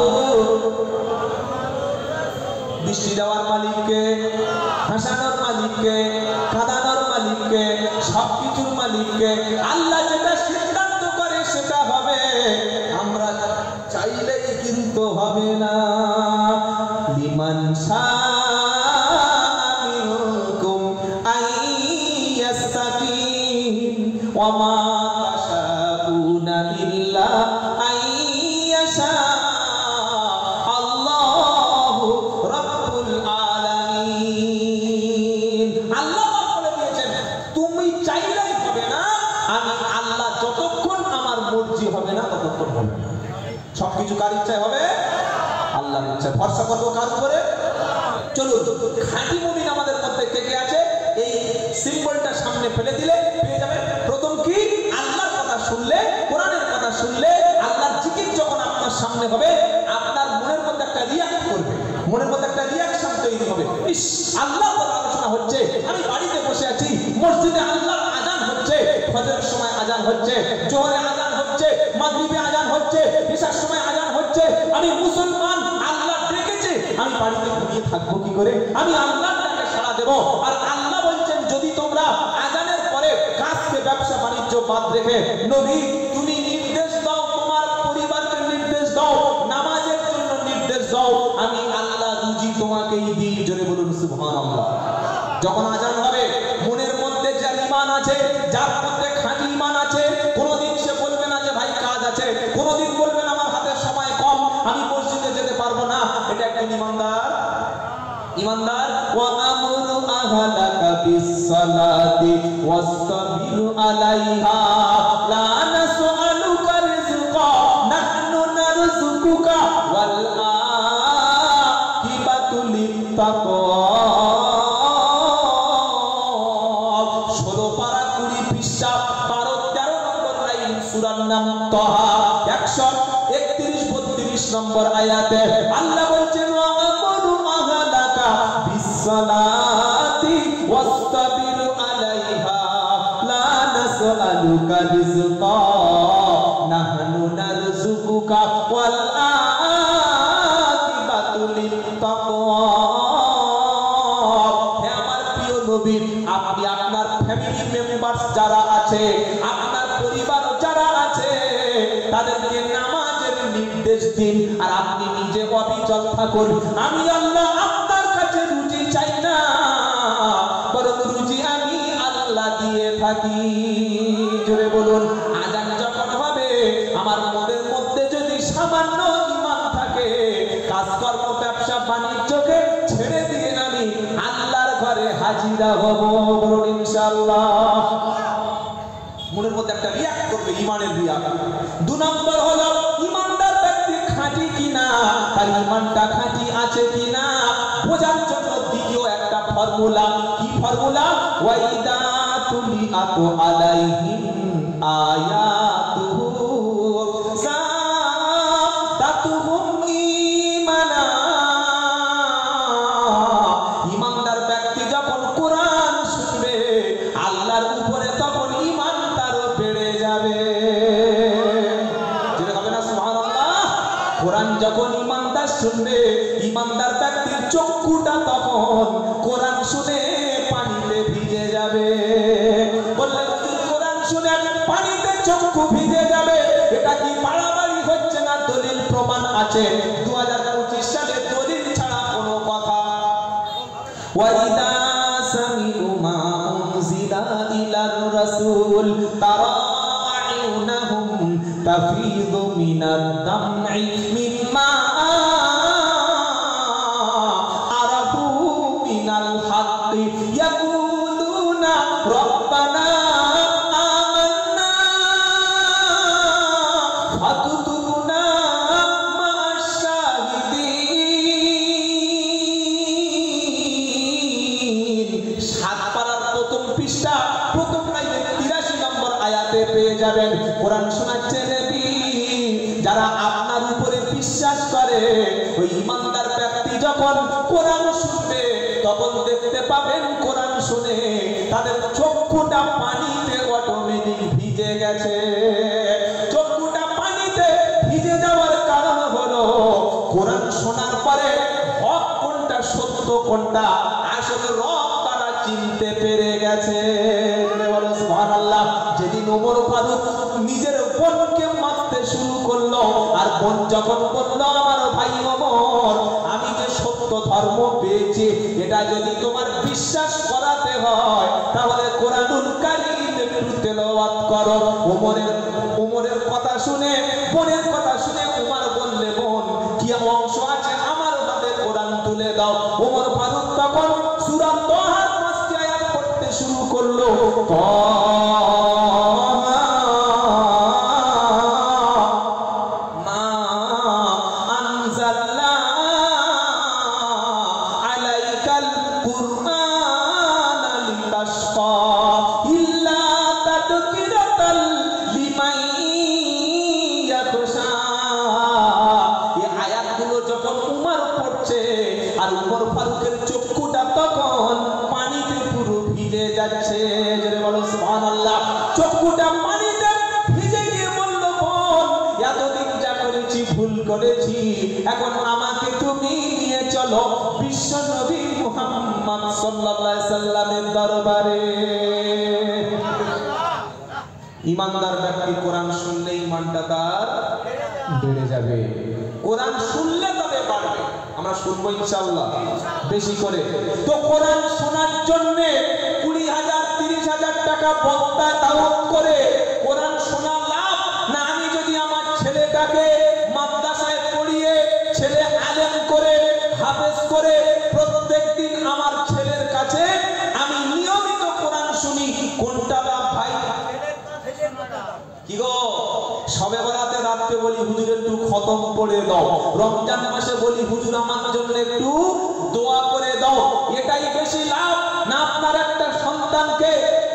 [SPEAKER 1] দৃষ্টি দেওয়ার মালিককে, হাসানোর মালিককে, কাঁদানোর মালিককে, সবকিছুর মালিককে, আল্লাহ যেটা সিদ্ধান্ত করে সেটা হবে, আমরা চাইলেই কিন্তু হবে না। লিমান শাআ মিনকুম আইয়াস্তাকিম ওয়া মা তাশাউনা ইল্লা আইয়াশা আল্লাহু রাব্বুল আলামিন। আল্লাহ বলে দিয়েছেন তুমি চাইলেই হবে না, আমি আল্লাহ যতক্ষণ আমার মর্জি হবে না ততক্ষণ হবে না। সবকিছু কার ইচ্ছায় হবে? আল্লাহর ইচ্ছা। ভরসা করবো কার উপরে? চলুন, খাঁটি মুমিন আমাদের মধ্যে কে কে আছে এই সিম্বলটা সামনে ফেলে দিলে পেয়ে যাবেন। প্রথম কি? আল্লাহর কথা শুনলে, কোরআনের কথা শুনলে, আল্লাহর জিকির যখন আপনার সামনে হবে আপনার মনের মধ্যে একটা রিয়াক্ট করবে, মনের মধ্যে একটা রিয়াকশন তৈরি হবে। ইস, আল্লাহর কথা আলোচনা হচ্ছে, আমি বাড়িতে বসে আছি, মসজিদে আল্লাহর আযান হচ্ছে, ফজরের সময় আযান হচ্ছে, জোহরে আযান হচ্ছে, মাগরিবে আযান হচ্ছে, ইশার সময় আযান হচ্ছে, আমি মুসলমান, আল্লাহ ডেকেছে, আমি বাড়িতে ঘুমিয়ে থাকবো কি করে? আমি আল্লাহর ডাকে সাড়া দেব। আর আল্লাহ বলছেন যদি তোমরা আযানের পরে কাজকে, ব্যবসা বাণিজ্য বাদ রেখে নবী তুমি নির্দেশ দাও, তোমার পরিবারকে নির্দেশ দাও, নামাজের জন্য নির্দেশ দাও, আমি আল্লাহ রুজি তোমাকেই দিই। জোরে বলুন সুবহানাল্লাহ। যখন আযান হবে মনের মধ্যে যে ঈমান আছে, যার মধ্যে খাঁটি ঈমান আছে, কোনোদিন সে বলবে না যে ভাই কাজ আছে, কোনোদিন বলবে না আমার হাতে সময় কম, আমি মসজিদে যেতে পারবো না। এটা একজন ঈমানদার। ঈমানদার ওয়া আমরু আহলাকা বিস-সালাতি ওয়াসতাবিরু আলাইহা লা নাসআলুকা রিজকা নাহনু নারযুকুকা ওয়াল আকিবাতু লিত-তাকওয়া। 16 পারা 20 পৃষ্ঠা 12-13 নম্বর লাইন সূরার নাম তাহা 131-32 নম্বর আয়াতে আল্লাহ বলছেন ওয়া আমরু আহলাকা বিস-সালাতি ওয়াসতাবিরু আলাইহা লা নাসআলুকা রিজকা নাহনু নারযুকুকা ওয়াল আকিবাতু লিত-তাকওয়া। নবী, আপনি আপনার ফ্যামিলি মেম্বারস যারা আছে, আপনার পরিবার যারা আছে, তাদেরকে নামাজের নির্দেশ দিন আর আপনি নিজে অবিচল থাকুন। আমি আল্লাহ আপনার কাছে রুজি চাই না, বরং রুজি আমি আল্লাহ দিয়ে থাকি। জোরে বলুন। আযান যখন হবে আমার মনের মধ্যে যদি সামান্য ঈমান থাকে, কাজকর্ম ব্যবসা বাণিজ্যকে ছেড়ে দিয়ে আমি আল্লাহর ঘরে হাজিরা হব। বলুন ইনশাআল্লাহ। মনের মধ্যে একটা রিয়াক্ট করবে, ঈমানের রিয়াক্ট। 2 নম্বর হলো ঈমানদার ব্যক্তি খাঁটি কিনা, তার ঈমানটা খাঁটি আছে কিনা বোঝার জন্য দ্বিতীয় একটা ফর্মুলা। কি ফর্মুলা? ওয়াইদা তুলিআতু আলাইহিম আয়াতুহু যাদাতুহুম ঈমানা। ঈমানদার ব্যক্তি যখন কোরআন শুনবে আল্লাহর উপরে, তখন ঈমান তার বেড়ে যাবে। যেটা হবে না সুবহানাল্লাহ। কোরআন যখন ঈমানদার শুনবে, ঈমানদার ব্যক্তির চক্ষুটা তখন কোরআন শুনে পানিতে ভিজে যাবে। বললে কোরআন শুনে পানিতে চক্ষু ভিজে যাবে, এটা কি বাড়াবাড়ি হচ্ছে না? দলিল প্রমাণ আছে। 2025 সালে দলিল ছাড়া কোনো কথা। ওয়াইদা সামিউ মা উনজিলা ইলার রাসূল তারা আ'য়ুনাহুম তাফীদু মিনাদ দাম'i মিম্মা আরাফু মিনাল হাক্কি ইয়াকুলুনা রব্বানা আমান্না ফাকতুবনা মা'আশ শাহিদিন। 7 পারার প্রথম পৃষ্ঠা, প্রথম লাইনে 83 নম্বর আয়াতে পেয়ে যাবেন। কোরআন শোনাচ্ছে নবী, যারা আপনার উপরে বিশ্বাস করে, ওই ঈমানদার ব্যক্তি যখন কোরআন শুনবে তখন দেখতে পাবেন কোরআন শুনে তাদের চক্ষুটা পানিতে অটোমেটিক ভিজে গেছে। চক্ষুটা পানিতে ভিজে যাওয়ার কারণ হলো কোরআন শোনার পরে হক কোনটা, সত্য কোনটা, আসলে রব তারা চিনতে পেরে গেছে। বলো সুবহানাল্লাহ। যেদিন ওমর ফারুক নিজের বোনকে মারতে শুরু করলো, আর বোন যখন বলল আমার ভাই ওমর, আমি যে সত্য ধর্ম পেয়েছি এটা যদি তোমার বিশ্বাস করাতে হয় তাহলে কোরআনুল কারীম একটু তেলাওয়াত করো। ওমরের কথা শুনে, বোনের কথা শুনে ওমর বললে, বোন কি অংশ আছে আমার হাতে কোরআন তুলে দাও। ওমর ফারুক তখন সূরা তাহার 5টি আয়াত পড়তে শুরু করলো। আর উমর ফারুকের চক্ষুটা তখন পানিতে পুরো ভিজে যাচ্ছে। জোরে বলো সুবহানাল্লাহ। চক্ষুটা পানিতে ভিজে গিয়ে বলল, বোন এতদিন যা করেছি ভুল করেছি, এখন আমাকে তুমি নিয়ে চলো বিশ্ব নবী মুহাম্মদ সাল্লাল্লাহু আলাইহি সাল্লামের দরবারে। ঈমানদার ব্যক্তি কোরআন শুনলে ঈমানটা তার বেড়ে যাবে। কোরআন শুনলে তবে বাড়বে। আমরা শুনবো ইনশাআল্লাহ বেশি করে। তো কোরআন শোনার জন্য 20,000 30,000 টাকা বক্তা দাওয়াত করে কোরআন শোনা লাভ না? আমি যদি আমার ছেলেটাকে মাদ্রাসায় পড়িয়ে ছেলে আলেম করে হাফেজ করে প্রত্যেকদিন আমার ছেলের কাছে আমি নিয়মিত কোরআন শুনি, কোনটা লাভ ভাই? কি গো, সবে বরাতে রাতে বলি হুজুর একটু খতম করে দাও, রমজান মাসে বলি হুজুর আমার জন্য একটু দোয়া করে দাও, এটাই বেশি লাভ না আপনার একটা সন্তানকে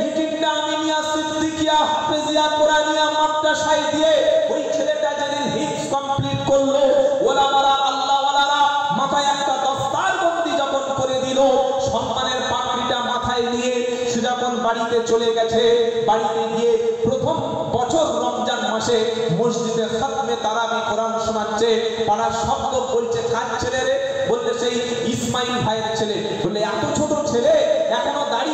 [SPEAKER 1] ইটিন্ডা আমিনিয়া সিদ্দিকিয়া হাফেজিয়া কোরআনিয়া মাদ্রাসায় দিয়ে ওই ছেলেটা যেদিন হিফজ কমপ্লিট করলো, ওলামারা আল্লাহ ওয়ালারা মাথায় একটা দস্তারবন্দি যখন করে দিল, সম্মানের পাগড়িটা মাথায় নিয়ে সে যখন বাড়িতে চলে গেছে, বাড়িতে গিয়ে প্রথম বছর রমজান মাসে মসজিদে খাতমে তারাবি কোরআন শোনাচ্ছে, পাড়ার শব্দ বলছে কার ছেলে রে? বলতে সেই ইসমাইল ভাইয়ের ছেলে। বলে এত ছোট ছেলে এখনো দাড়ি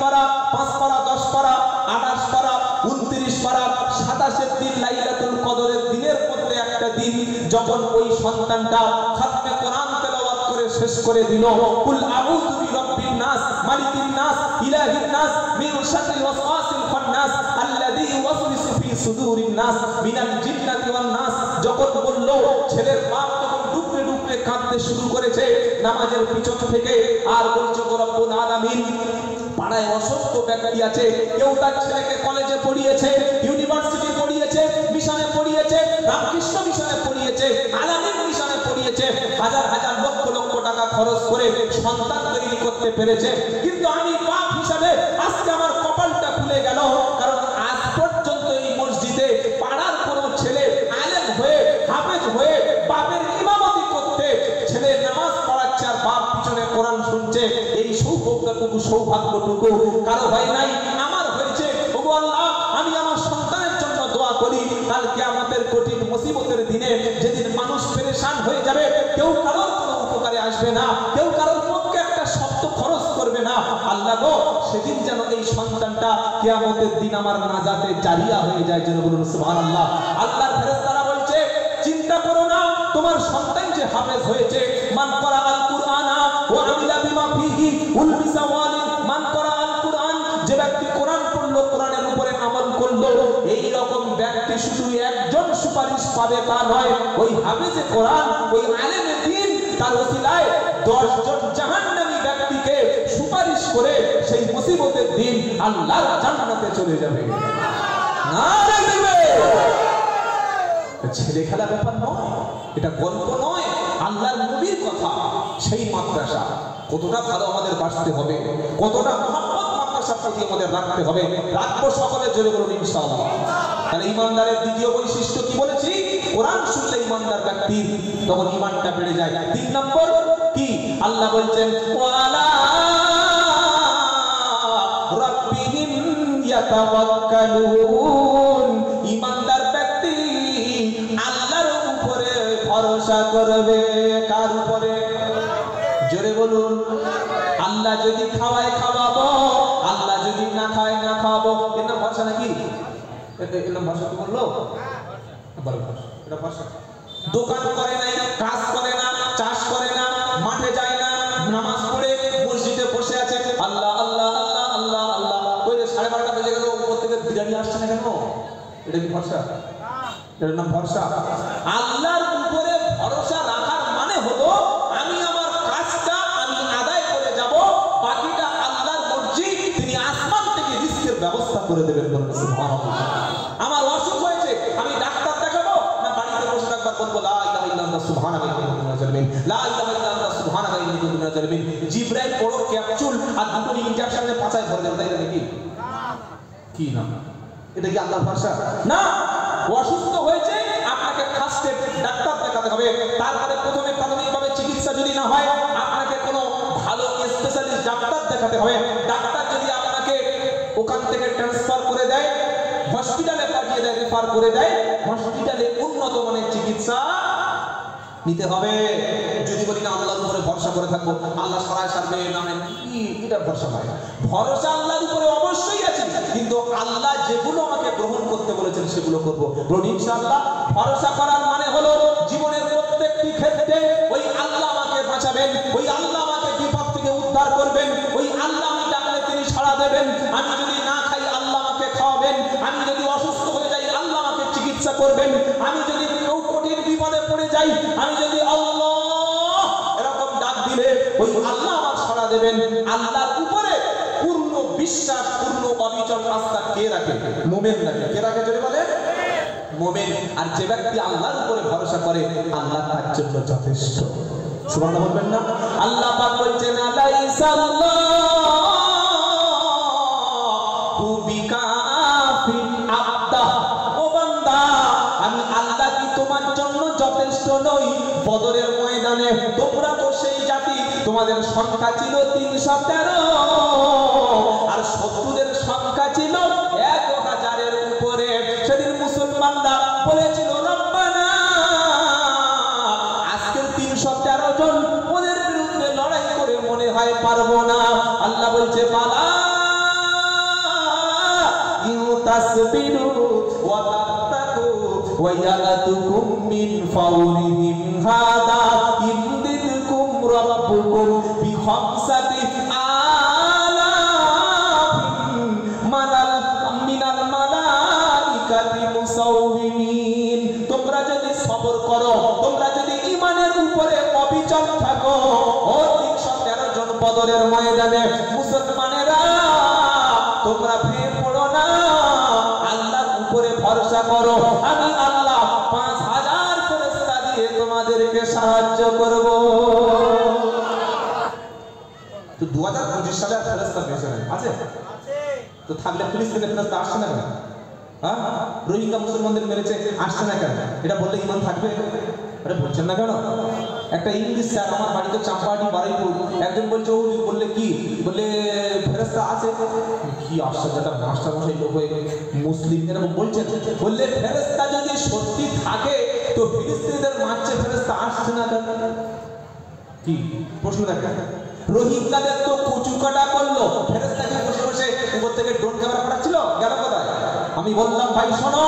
[SPEAKER 1] পারা, 5 পারা, 10 পারা, 28 পারা, 29 পারা, 27 দিন লাইলাতুল কদরের দিনের মধ্যে একটা দিন যখন ওই সন্তানটা খাতমে কোরআন তেলাওয়াত করে শেষ করে দিল, কুল আউযু বিরাব্বিন নাস মালিকিন নাস ইলাহিন নাস মিন শাররিল ওয়াসওয়াসিল খান্নাস আল্লাযী ইউওয়াসওয়িসু ফি সুদুরিন নাস মিনাল জিন্নাতি ওয়ান নাস, যখন বলল ছেলের বাপ তখন ডুবতে ডুবতে কাঁদতে শুরু করেছে নামাজের পিছন থেকে, আর বলছে রব্বুল আলামিন পাড়ায় অসংখ্য ব্যক্তি আছে, কেউ তার ছেলেকে কলেজে পড়িয়েছে, ইউনিভার্সিটি পড়িয়েছে, মিশনে পড়িয়েছে, রামকৃষ্ণ মিশনে পড়িয়েছে, আলামিন মিশনে পড়িয়েছে, হাজার হাজার লক্ষ লক্ষ টাকা খরচ করে সন্তান তৈরি করতে পেরেছে, কিন্তু আমি বাপ হিসাবে আজকে আমার কপালটা খুলে গেল, কারণ আজ পর্যন্ত এই মসজিদে পাড়ার কোনো ছেলে আলেম হয়ে হাফেজ হয়ে বাপের ইমামতি করতে, ছেলে নামাজ পড়াচ্ছে আর বাপ পিছনে কোরআন শুনছে, এই সৌভাগ্যটুকু কারো হয় নাই, আমার হয়েছে। ওগো আল্লাহ, আমি আমার সন্তানের জন্য দোয়া করি, কাল কিয়ামতের কঠিন মুসিবতের দিনে যেদিন মানুষ পেরেশান হয়ে যাবে, কেউ কারোর কোনো উপকারে আসবে না, কেউ কারোর পক্ষে একটা শব্দ খরচ করবে না, আল্লাহ গো সেদিন যেন এই সন্তানটা কিয়ামতের দিন আমার নাজাতে জারিয়া হয়ে যায়, যেন বলুন সুবহানাল্লাহ। আল্লাহর ফেরেশতারা বলছে চিন্তা করো না, তোমার সন্তান যে হাফেজ হয়েছে, মান করা আল কুরআনা ওয়া আমিলা বিমা ফিহি উলবিসা ওয়ালিন, মান করা আল কুরআন, যে ব্যক্তি কোরআন পড়লো, কোরআনের উপরে আমল করলো, এই রকম ব্যক্তি শুধু একজন সুপারিশ পাবে তা নয়, ওই হাফেজে কোরআন, ওই আলেমে দ্বীন, তার ওসিলায় 10 জন জাহান্নামী ব্যক্তিকে সুপারিশ করে সেই মুসিবতের দিন আল্লাহর জান্নাতে চলে যাবে। নারে তাকবীর! ছেলে খেলা ব্যাপার নয়, এটা গল্প নয়, আল্লাহর নবীর কথা। সেই মাদ্রাসা কতটা ভালো আমাদের বাঁচতে হবে, কতটা মহব্বত মাদ্রাসার প্রতি আমাদের রাখতে হবে, রাখবো সকলে জোরে বলুন ইনশাআল্লাহ। তাহলে ঈমানদারের দ্বিতীয় বৈশিষ্ট্য কি বলেছি? কোরআন শুনলে ঈমানদার ব্যক্তির তখন ঈমানটা বেড়ে যায়। 3 নম্বর কি? আল্লাহ বলছেন ওয়ালা রাব্বিহিম ইয়াতাওয়াক্কালুন, ঈমানদার ব্যক্তি আল্লাহর উপরে ভরসা করবে। কার উপরে? জোরে বলুন। আল্লাহ যদি খাওয়ায় খাওয়াবো, আল্লাহ যদি না খাওয়ায় না খাওয়াবো। এর নাম ভরসা নাকি? এর নাম ভরসা কি বললো? এটা ভরসা। দোকান করে নাই, কাজ করে না, চাষ করে না, মাঠে যায় না, নামাজ পড়ে মসজিদে বসে আছে, আল্লাহ আল্লাহ আল্লাহ আল্লাহ আল্লাহ, ওই 12:30 বেজে গেল, উপর থেকে বিরিয়ানি আসছে না কেন? এটা কি ভরসা? এর নাম ভরসা। আল্লাহর উপরে ভরসা রাখার মানে হলো আমি আমার কাজটা আমি আদায় করে যাব, বাকিটা আল্লাহর মর্জি, তিনি আসমান থেকে রিস্কের ব্যবস্থা করে দেবেন। বলুন সুবহানাল্লাহ। আমার অসুখ হয়েছে, আমি ডাক্তার দেখাবো না বাড়িতে বসে থাকবার বলবো লা ইলাহা ইল্লাল্লাহ সুবহানাল্লাহ ওয়া বিহামদিহি, লা ইলাহা ইল্লাল্লাহ সুবহানাল্লাহ ওয়া বিহামদিহি। জিবরাইল বড় ক্যাপসুল আর দুটো ইনজেকশনে পাছায় ভরে দেবে, তাই নাকি? কি না? এটা কি আল্লাহর ভাষা? না। অসুস্থ হয়েছে, আপনাকে ফার্স্টে ডাক্তার দেখাতে হবে, তারপরে প্রথমে প্রাথমিকভাবে চিকিৎসা যদি না হয় আপনাকে কোনো ভালো স্পেশালিস্ট ডাক্তার দেখাতে হবে। ডাক্তার যদি আপনাকে ওখান থেকে ট্রান্সফার করে দেয়, হসপিটালে পাঠিয়ে দেয়, রেফার করে দেয়, হসপিটালে উন্নত মানের চিকিৎসা নিতে হবে। যদি বলি না আল্লাহর উপরে ভরসা করে থাকবো, আল্লাহ সরায় সারবে, নামে কি এটা ভরসা হয়? ভরসা আল্লাহর উপরে অবশ্যই আছে, কিন্তু আল্লাহ যেগুলো আমাকে গ্রহণ করতে বলেছেন সেগুলো করবো। বলুন ইনশাআল্লাহ। ভরসা করার মানে হলো জীবনের প্রত্যেকটি ক্ষেত্রে ওই আল্লাহ আমাকে বাঁচাবেন, ওই আল্লাহ আমাকে বিপদ থেকে উদ্ধার করবেন, ওই আল্লাহ আমি ডাকলে তিনি সাড়া দেবেন, আমি যদি না খাই আল্লাহ আমাকে খাওয়াবেন, আমি যদি অসুস্থ হয়ে যাই আল্লাহ আমাকে চিকিৎসা করবেন, আমি যদি কেউ কঠিন বিপদে পড়ে যাই, আমি যদি আল্লাহ এরকম ডাক দিলে ওই আল্লাহ আমার সাড়া দেবেন। আল্লাহর উপরে পূর্ণ বিশ্বাস, পূর্ণ অবিচল আস্থা কে রাখে? মুমিন রাখে। কে রাখে যদি বলে? মুমিন। আর যে ব্যক্তি আল্লাহর উপরে ভরসা করে আল্লাহ তার জন্য যথেষ্ট। সুবহানাল্লাহ বলবেন না? আল্লাহ পাক বলছেন আলাইসাল্লাহু বিকাফিন আবদা, ও বান্দা আমি আল্লাহ কি তোমার জন্য যথেষ্ট নই? বদরের ময়দানে তোমরা তো সেই জাতি, তোমাদের সংখ্যা ছিল 313 আর শত্রুদের সংখ্যা ছিল 1000-এর উপরে। সেদিন মুসলমানরা বলেছিল রব্বানা, আজকের 313 জন ওদের বিরুদ্ধে লড়াই করে মনে হয় পারবো না। আল্লাহ বলছে বালা তাসবিরু ওয়া তাত্তাকু ওয়া ইয়াতুকুম মিন ফাওরিহিম হাদা ইমদিদকুম রাব্বুকুম বিখামসাতি আলাফিন মিনাল মালাইকাতি মুসাউমিমিন। তোমরা যদি সবর করো, তোমরা যদি ঈমানের উপরে অবিচল থাকো, ও 313 জন বদরের ময়দানে মুসলমানেরা তোমরা ভেঙে পড়ো না, আল্লাহর উপরে ভরসা করো, আমি আল্লাহ 5000 ফেরেশতা দিয়ে তোমাদেরকে সাহায্য করব। তো 2025 সালে ফেরেশতা বেঁচে আছে তো থাকলে ফিলিস্তিনের ফেরেশতা আসছে না কেন? হ্যাঁ, রোহিঙ্গা মুসলমানদের মেরেছে, আসছে না কেন? এটা বললে ঈমান থাকবে? আরে বলছেন না কেন? একটা ইংলিশ স্যার আমার বাড়িতে চাম্পাহাটি বারুইপুর, একজন বলছে ও বললে কি বলে ফেরেশতা আছে, কি আশ্চর্য, একটা মাস্টার মশাই লোক হয়ে মুসলিম এরকম বলছেন, বললে ফেরেশতা যদি সত্যি থাকে তো ফিলিস্তিনিদের মারছে, ফেরেশতা আসছে না কেন? কি প্রশ্ন দেখেন, রোহিঙ্গাদের তো কচু কাটা করলো, ফেরেশতাকে বসে বসে উপর থেকে ড্রোন ক্যামেরা পাঠাচ্ছিল, গেল কোথায়? আমি বললাম ভাই শোনো,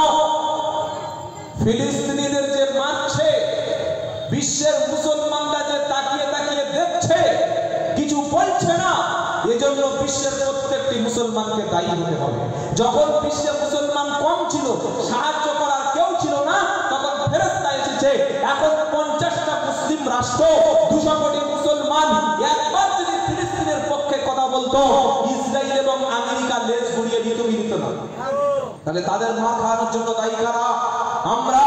[SPEAKER 1] ফিলিস্তিনিদের যে মারছে, বিশ্বের মুসলমানরা যে তাকিয়ে তাকিয়ে দেখছে, কিছু বলছে না, এজন্য বিশ্বের প্রত্যেকটি মুসলমানকে দায়ী হতে হবে। যখন বিশ্বে মুসলমান কম ছিল, সাহায্য করার কেউ ছিল না, তখন ফেরেশতা এসেছে। এখন 50টা মুসলিম রাষ্ট্র, 200 কোটি মুসলমান একবার যদি ফিলিস্তিনের পক্ষে কথা বলতো, ইসরায়েল এবং আমেরিকা লেজ ঘুরিয়ে দিত কি দিত না? তাহলে তাদের মার খাওয়ানোর জন্য দায়ী কারা? আমরা।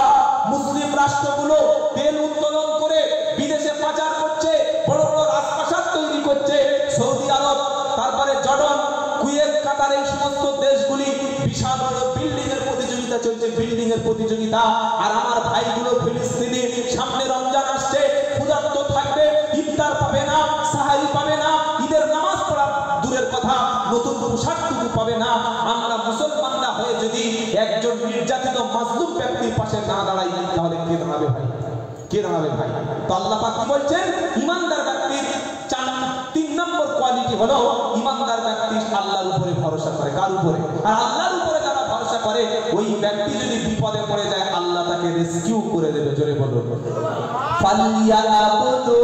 [SPEAKER 1] মুসলিম রাষ্ট্রগুলো তেল উত্তোলন করে বিদেশে পাচার করছে, বড় বড় রাজপ্রাসাদ তৈরি করছে, সৌদি আরব, তারপরে জর্ডান, কুয়েত, কাতার, এই সমস্ত দেশগুলি বিশাল বড় বিল্ডিং এর প্রতিযোগিতা চলছে, বিল্ডিং এর প্রতিযোগিতা। আর আমার ভাইগুলো ফিলিস্তিনি, সামনে রমজান আসছে, ক্ষুধার্ত থাকবে, ইফতার পাবে না, সাহারি পাবে না, ঈদের নামাজ পড়া দূরের কথা, নতুন পোশাকটুকু পাবে না। আমরা মুসলমানরা হয়ে যদি একজন নির্যাতিত মাজলুম ব্যক্তির পাশে না দাঁড়াই, তাহলে কে দাঁড়াবে ভাই? কে দাঁড়াবে ভাই? তো আল্লাহ পাক কি বলছেন? ইমানদার ব্যক্তির 3 নম্বর কোয়ালিটি হলো ইমানদার ব্যক্তি আল্লাহর উপরে ভরসা করে। কার উপরে? আর আল্লাহর উপরে যারা ভরসা করে, ওই ব্যক্তি যদি বিপদে পড়ে যায়, আল্লাহ তাকে রেস্কিউ করে দেবে। জোরে বলো ফালিয়াবুদু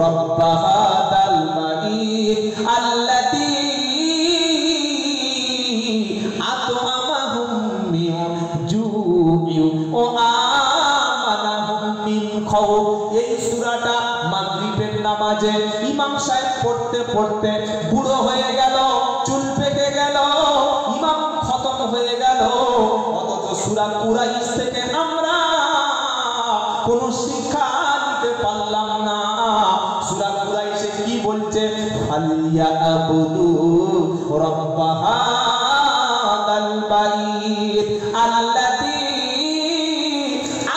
[SPEAKER 1] রাব্ব হাদাল বাইত আল্লাযী আত'আমাহুম মিন জু'ইন ওয়া আমানাহুম মিন খাউফ। এই সূরাটা মাগরিবের নামাজে ইমাম সাহেব পড়তে পড়তে বুড়ো হয়ে গেল, চুল পেকে গেল, ইমাম খতম হয়ে গেল, অথচ সূরা কুরাইশ থেকে আমরা কোন শিক্ষা নিতে পারলাম না। সূরা কুরাইশে কি বলছে? ফালিয়াবুদু রাব্ব হাদাল বাইত আল্লাযী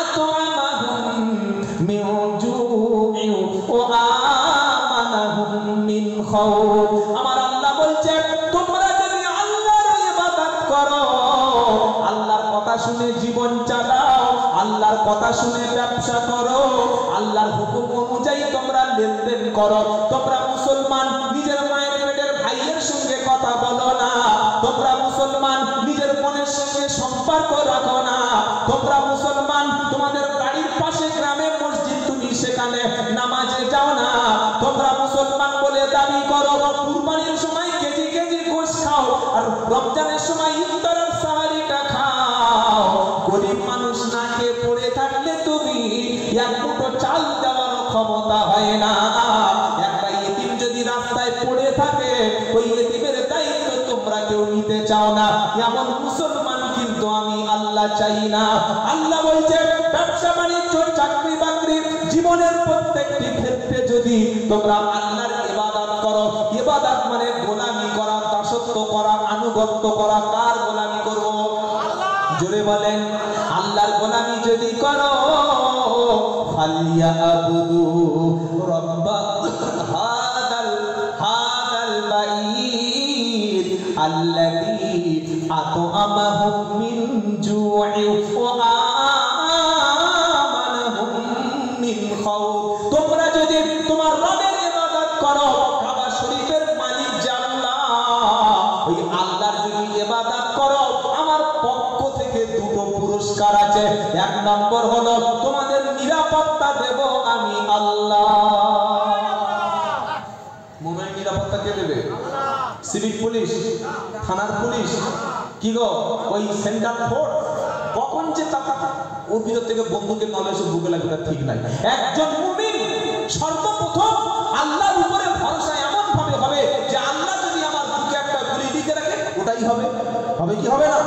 [SPEAKER 1] আত'আমাহুম মিন জু'ইন ওয়া আমানাহুম মিন খাউফ। আমার আল্লাহ বলছে, তোমরা যদি আল্লাহর ইবাদত করো, আল্লাহর কথা শুনে জীবন চালাও, আল্লাহর কথা শুনে ব্যবসা করো, আল্লাহর হুকুম অনুযায়ী তোমরা লেনদেন করো, তোমরা মুসলমান নিজের মায়ের পেটের ভাইয়ের সঙ্গে কথা বলো না, তোমরা মুসলমান নিজের বোনের সঙ্গে সম্পর্ক রাখো না, তোমরা মুসলমান তোমাদের বাড়ির পাশে গ্রামে মসজিদ, তুমি সেখানে নামাজে যাও না, তোমরা মুসলমান বলে দাবি করো, কুরবানির সময় কেজি কেজি গোশত খাও, আর রমজানের সময় ইফতারের সাহারিটা খাও, গরিব মানুষ না খেয়ে পড়ে থাকলে তুমি এক মুঠো চাল দেওয়ার ক্ষমতা হয় না। একটা ইতিম যদি রাস্তায় পড়ে থাকে, ওই ইতিমের দায়িত্ব তোমরা কেউ নিতে চাও না। এমন মুসলমান কিন্তু আমি আল্লাহ চাই না। আল্লাহ বলছে, ব্যবসা বাণিজ্য, চাকরি বাকরি, জীবনের প্রত্যেকটি ক্ষেত্রে যদি তোমরা আল্লাহর ইবাদত করো, ইবাদত মানে গোলামি করা, দাসত্ব করা, আনুগত্য করা। কার গোলামি করব? জোরে বলেন, আল্লাহর গোলামি যদি করো, ফালিয়াবুদু রাব্ব হাদাল বাইত আল্লাযী আত'আমাহুম মিন জু'ইন ওয়া আমানাহুম মিন খাউফ। তোমরা যদি তোমার রবের ইবাদত করো, কাবা শরীফের মালিক যে আল্লাহ, ওই আল্লাহর যদি ইবাদত করো, আমার দুটো পুরস্কার আছে। এক নম্বর হলো তোমাদের নিরাপত্তা দেব আমি আল্লাহ। মুমিন নিরাপত্তা কে দেবে? সিভিক পুলিশ, থানার পুলিশ, কি গো ওই সেন্ট্রাল ফোর্স, কখন যে টাকা ওর ভিতর থেকে বন্দুকের নলে এসে বুকে লাগবে ঠিক নাই। একজন মুমিন সর্বপ্রথম আল্লাহর উপরে ভরসা এমন ভাবে হবে যে আল্লাহ যদি আমার বুকে একটা গুলি দিতে রাখে ওটাই হবে, হবে কি হবে না?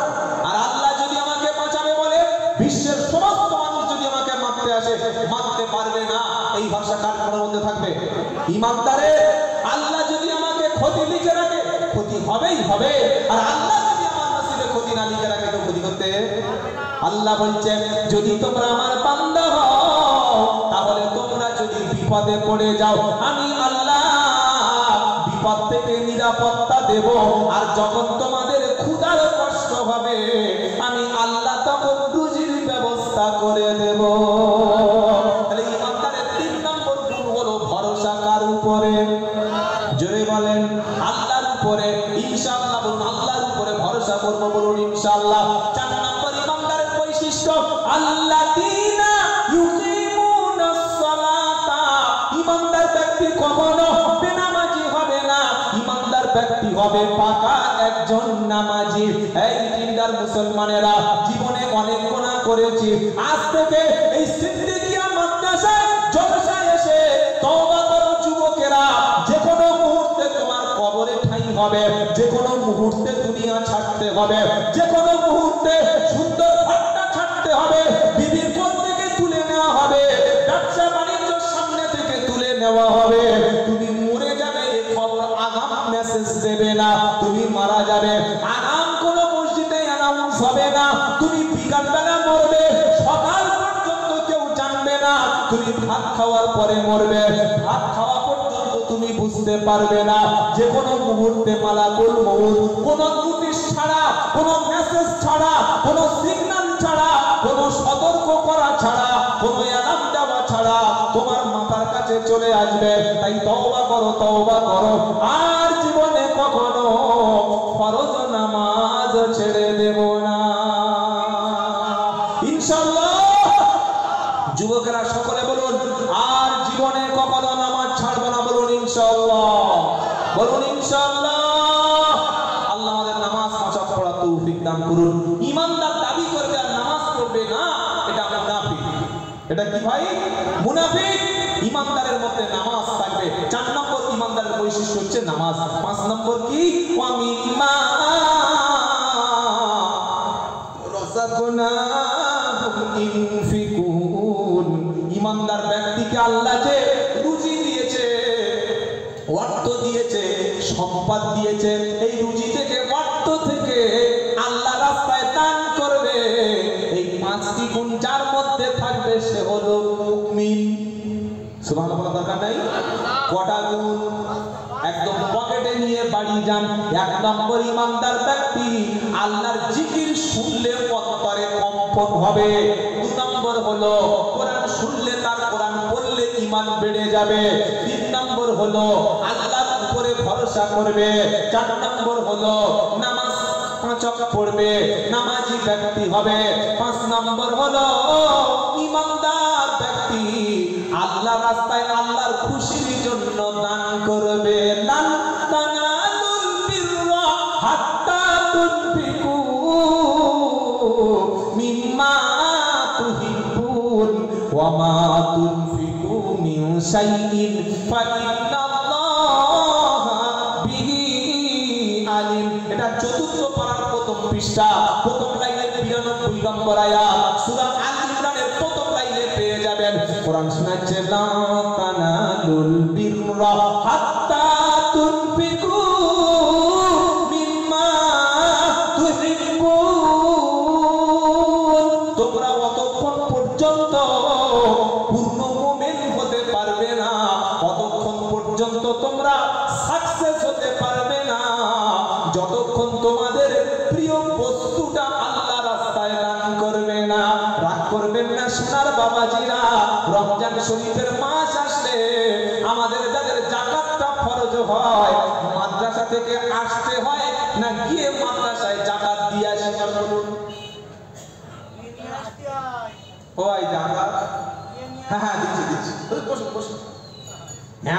[SPEAKER 1] আর আল্লাহ যদি আমাকে বাঁচাবে বলে বিশ্বের সমস্ত মানুষ যদি আমাকে মারতে আসে মারতে পারবে না, এই ভরসা কার মনের মধ্যে থাকবে? ঈমানদারের। আল্লাহ যদি আমাকে ক্ষতি লিখে রাখে ক্ষতি হবেই হবে, আর আল্লাহ যদি আমার নসিবে ক্ষতি না লিখে রাখে তো ক্ষতি করতে। আল্লাহ বলছেন যদি তোমরা আমার বান্দা হও তাহলে তোমরা যদি বিপদে পড়ে যাও আমি আল্লাহ বিপদ থেকে নিরাপত্তা দেব, আর যখন তোমাদের ক্ষুধার কষ্ট হবে আমি আল্লাহ তখন রুজির ব্যবস্থা করে দেব। তাহলে ঈমানদারের 3 নম্বর গুণ হলো ভরসা কার উপরে? জোরে বলেন আল্লাহর উপরে। ইনশাআল্লাহ বলুন আল্লাহর উপরে ভরসা করব, বলুন ইনশাআল্লাহ। 4 নম্বর ঈমানদারের বৈশিষ্ট্য আল্লাযীনা ইউকিমুনাস সালাতা। ঈমানদার ব্যক্তি কখনো বেনামাজি হবে না, ঈমানদার ব্যক্তি হবে পাকা একজন নামাজি। এই দিনদার মুসলমানেরা জীবনে অনেক গুনাহ করেছি, আজ থেকে এই সিদ্দিকিয়া মাদ্রাসায় জলসায় এসে তওবা করো যুবকেরা। যে কোনো মুহূর্তে তোমার কবরে ঠাঁই হবে, যে কোনো মুহূর্তে দুনিয়া ছাড়তে হবে, যে কোনো মুহূর্তে সুন্দর ঘরটা ছাড়তে হবে, বিবির কোল থেকে তুলে নেওয়া হবে, ব্যবসা বাণিজ্য সামনে থেকে তুলে নেওয়া হবে। তুমি মরে যাবে এই খবর আগাম মেসেজ দেবে না, তুমি মারা যাবে আগাম কোনো মসজিদে অ্যানাউন্স হবে না, তুমি বিকালবেলা মরবে সকাল পর্যন্ত কেউ জানবে না, তুমি ভাত খাওয়ার পরে মরবে, ভাত খাওয়া পর্যন্ত তুমি বুঝতে পারবে না। যে কোনো মুহূর্তে মালাকুল মউত কোনো নোটিশ ছাড়া, কোনো মেসেজ ছাড়া, কোনো সিগন্যাল ছাড়া, কোনো সতর্ক করা ছাড়া, কোনো অ্যালার্ম দেওয়া ছাড়া তোমার মাথার কাছে চলে আসবে। তাই তওবা করো, তওবা করো, আর জীবনে কখনো ফরজ নামাজ ছেড়ে দেব না ইনশাআল্লাহ। যুবকেরা সকলে বলুন আর জীবনে কখনো নামাজ ছাড়বো না, বলুন ইনশাআল্লাহ, বলুন ইনশাআল্লাহ। আল্লাহ আমাদের নামাজ পাঁচ ওয়াক্ত পড়ার তৌফিক দান করুন। ঈমানদার দাবি করবে আর নামাজ পড়বে না, এটা মুনাফিক। এটা কি ভাই? মুনাফিক। ঈমানদারের মধ্যে নামাজ থাকবে। 4 নম্বর ঈমানদারের বৈশিষ্ট্য হচ্ছে নামাজ। 5 নম্বর কি? ওয়া মিম্মা রাযাকনাহুম ইনফিকুন। ঈমানদার ব্যক্তিকে আল্লাহ যে রুজি দিয়েছে, অর্থ দিয়েছে, সম্পদ দিয়েছে, এই রুজি থেকে অর্থ থেকে আল্লাহ রাস্তায় দান করবে। এই 5টি গুণ যার মধ্যে থাকবে সে হলো মুমিন। সুবহানাল্লাহ বলার দরকার নাই? কটা গুণ? একদম পকেটে নিয়ে বাড়ি যান। 1 নম্বর ঈমানদার ব্যক্তি আল্লাহর জিকির শুনলে অন্তরে কম্পন হবে। 2 নম্বর হলো কোরআন শুনলে তার কোরআন পড়লে ঈমান বেড়ে যাবে। 3 নম্বর হলো আল্লাহর উপরে ভরসা করবে। 4 নম্বর হলো নামাজ 5 ওয়াক্ত পড়বে, নামাজি ব্যক্তি হবে। 5 নম্বর হলো ঈমানদার ব্যক্তি আল্লাহ রাস্তায় আল্লাহর খুশির জন্য দান করবে। লান তানালুল বিররা হাত্তা তুনফিকু মিম্মা তুহিব্বুন ওয়া মা তুনফিকু মিন শাইইন ফাইন্নাল্লাহা বিহি আলিম। এটা 4th পারার 1ম পৃষ্ঠা, 1ম লাইনে 92 নম্বর আয়াত, সূরা আল ইমরানের 1ম লাইনে পেয়ে যাবেন। কোরআন শোনাচ্ছে লা তানালুল বিররা হাত্তা তুনফিকু মিম্মা তুহিব্বুন। তোমরা অতক্ষণ পর্যন্ত পূর্ণ মুমিন হতে পারবে না, অতক্ষণ পর্যন্ত তোমরা সাকসেস হতে পারবে না, যতক্ষণ তোমাদের প্রিয় বস্তুটা আল্লাহ রাস্তায় দান করবে না। রাগ করবেন না সোনার বাবাজিরা, রমজান শরীফের মাস আসলে আমাদের যাদের যাকাতটা ফরজ হয় মাদ্রাসা থেকে আসতে হয় না গিয়ে মাদ্রাসায় যাকাত দিয়ে আসে? ওই জাকাত, হ্যাঁ দিচ্ছি, বসুন।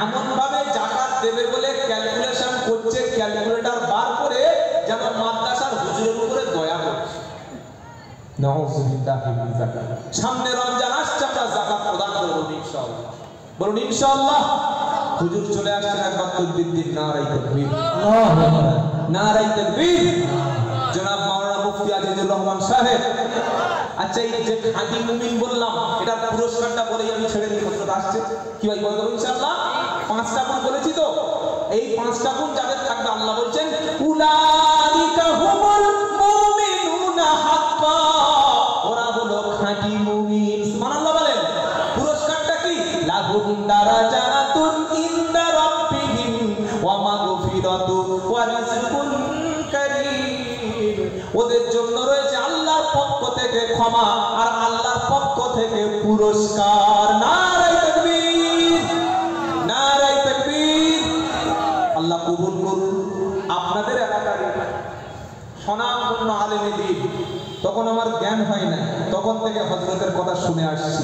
[SPEAKER 1] এমন ভাবে জাকাত দেবে বলে ক্যালকুলেশন করছে, ক্যালকুলেটর বার করে যেন মাদ্রাসার হুজুরের উপরে দয়া করছে। নাউযুবিল্লাহি মিন যালিক। সামনে রমজান আসছে, আমরা যাকাত প্রদান করব ইনশাআল্লাহ। বলুন ইনশাআল্লাহ। হুজুর চলে আসছেন, একবার তাকবীর দিন, নারায়ে তাকবীর, আল্লাহু আকবার, নারায়ে তাকবীর। জনাব মাওলানা মুফতি আজিজুর রহমান সাহেব। আচ্ছা, এই যে খাঁটি মুমিন বললাম, এটার পুরস্কারটা বলেই আমি ছেড়ে দিই। হযরত আসছে কি ভাই, বলবো ইনশাআল্লাহ। 5টা গুণ বলেছি তো, এই 5টা গুণ যাদের থাকবে আল্লাহ বলছেন উলাইকা হুমুল মুমিনুনা হাক্কা, ওরা হলো খাঁটি মুমিন। সুবহানাল্লাহ বলেন। পুরস্কারটা কি? লাহুম দারাজাতুন ইনদা রাব্বিহিম ওয়া মাগফিরাতু ওয়া রিজকুন কারীম। ওদের জন্য রয়েছে আল্লাহর পক্ষ থেকে ক্ষমা আর আল্লাহর পক্ষ থেকে পুরস্কার। নারায়ে তাকবীর, নারায়ে তাকবীর। আল্লাহ কবুল করুন। আপনাদের এলাকার স্বনামধন্য আলেমে দ্বীন, তখন আমার জ্ঞান হয় না, তখন থেকে হযরতের কথা শুনে আসছি।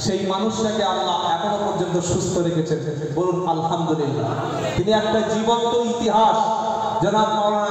[SPEAKER 1] সেই মানুষটাকে আল্লাহ এখনো পর্যন্ত সুস্থ রেখেছেন, বলুন আলহামদুলিল্লাহ। তিনি একটা জীবন্ত ইতিহাস। জনাব মাওলানা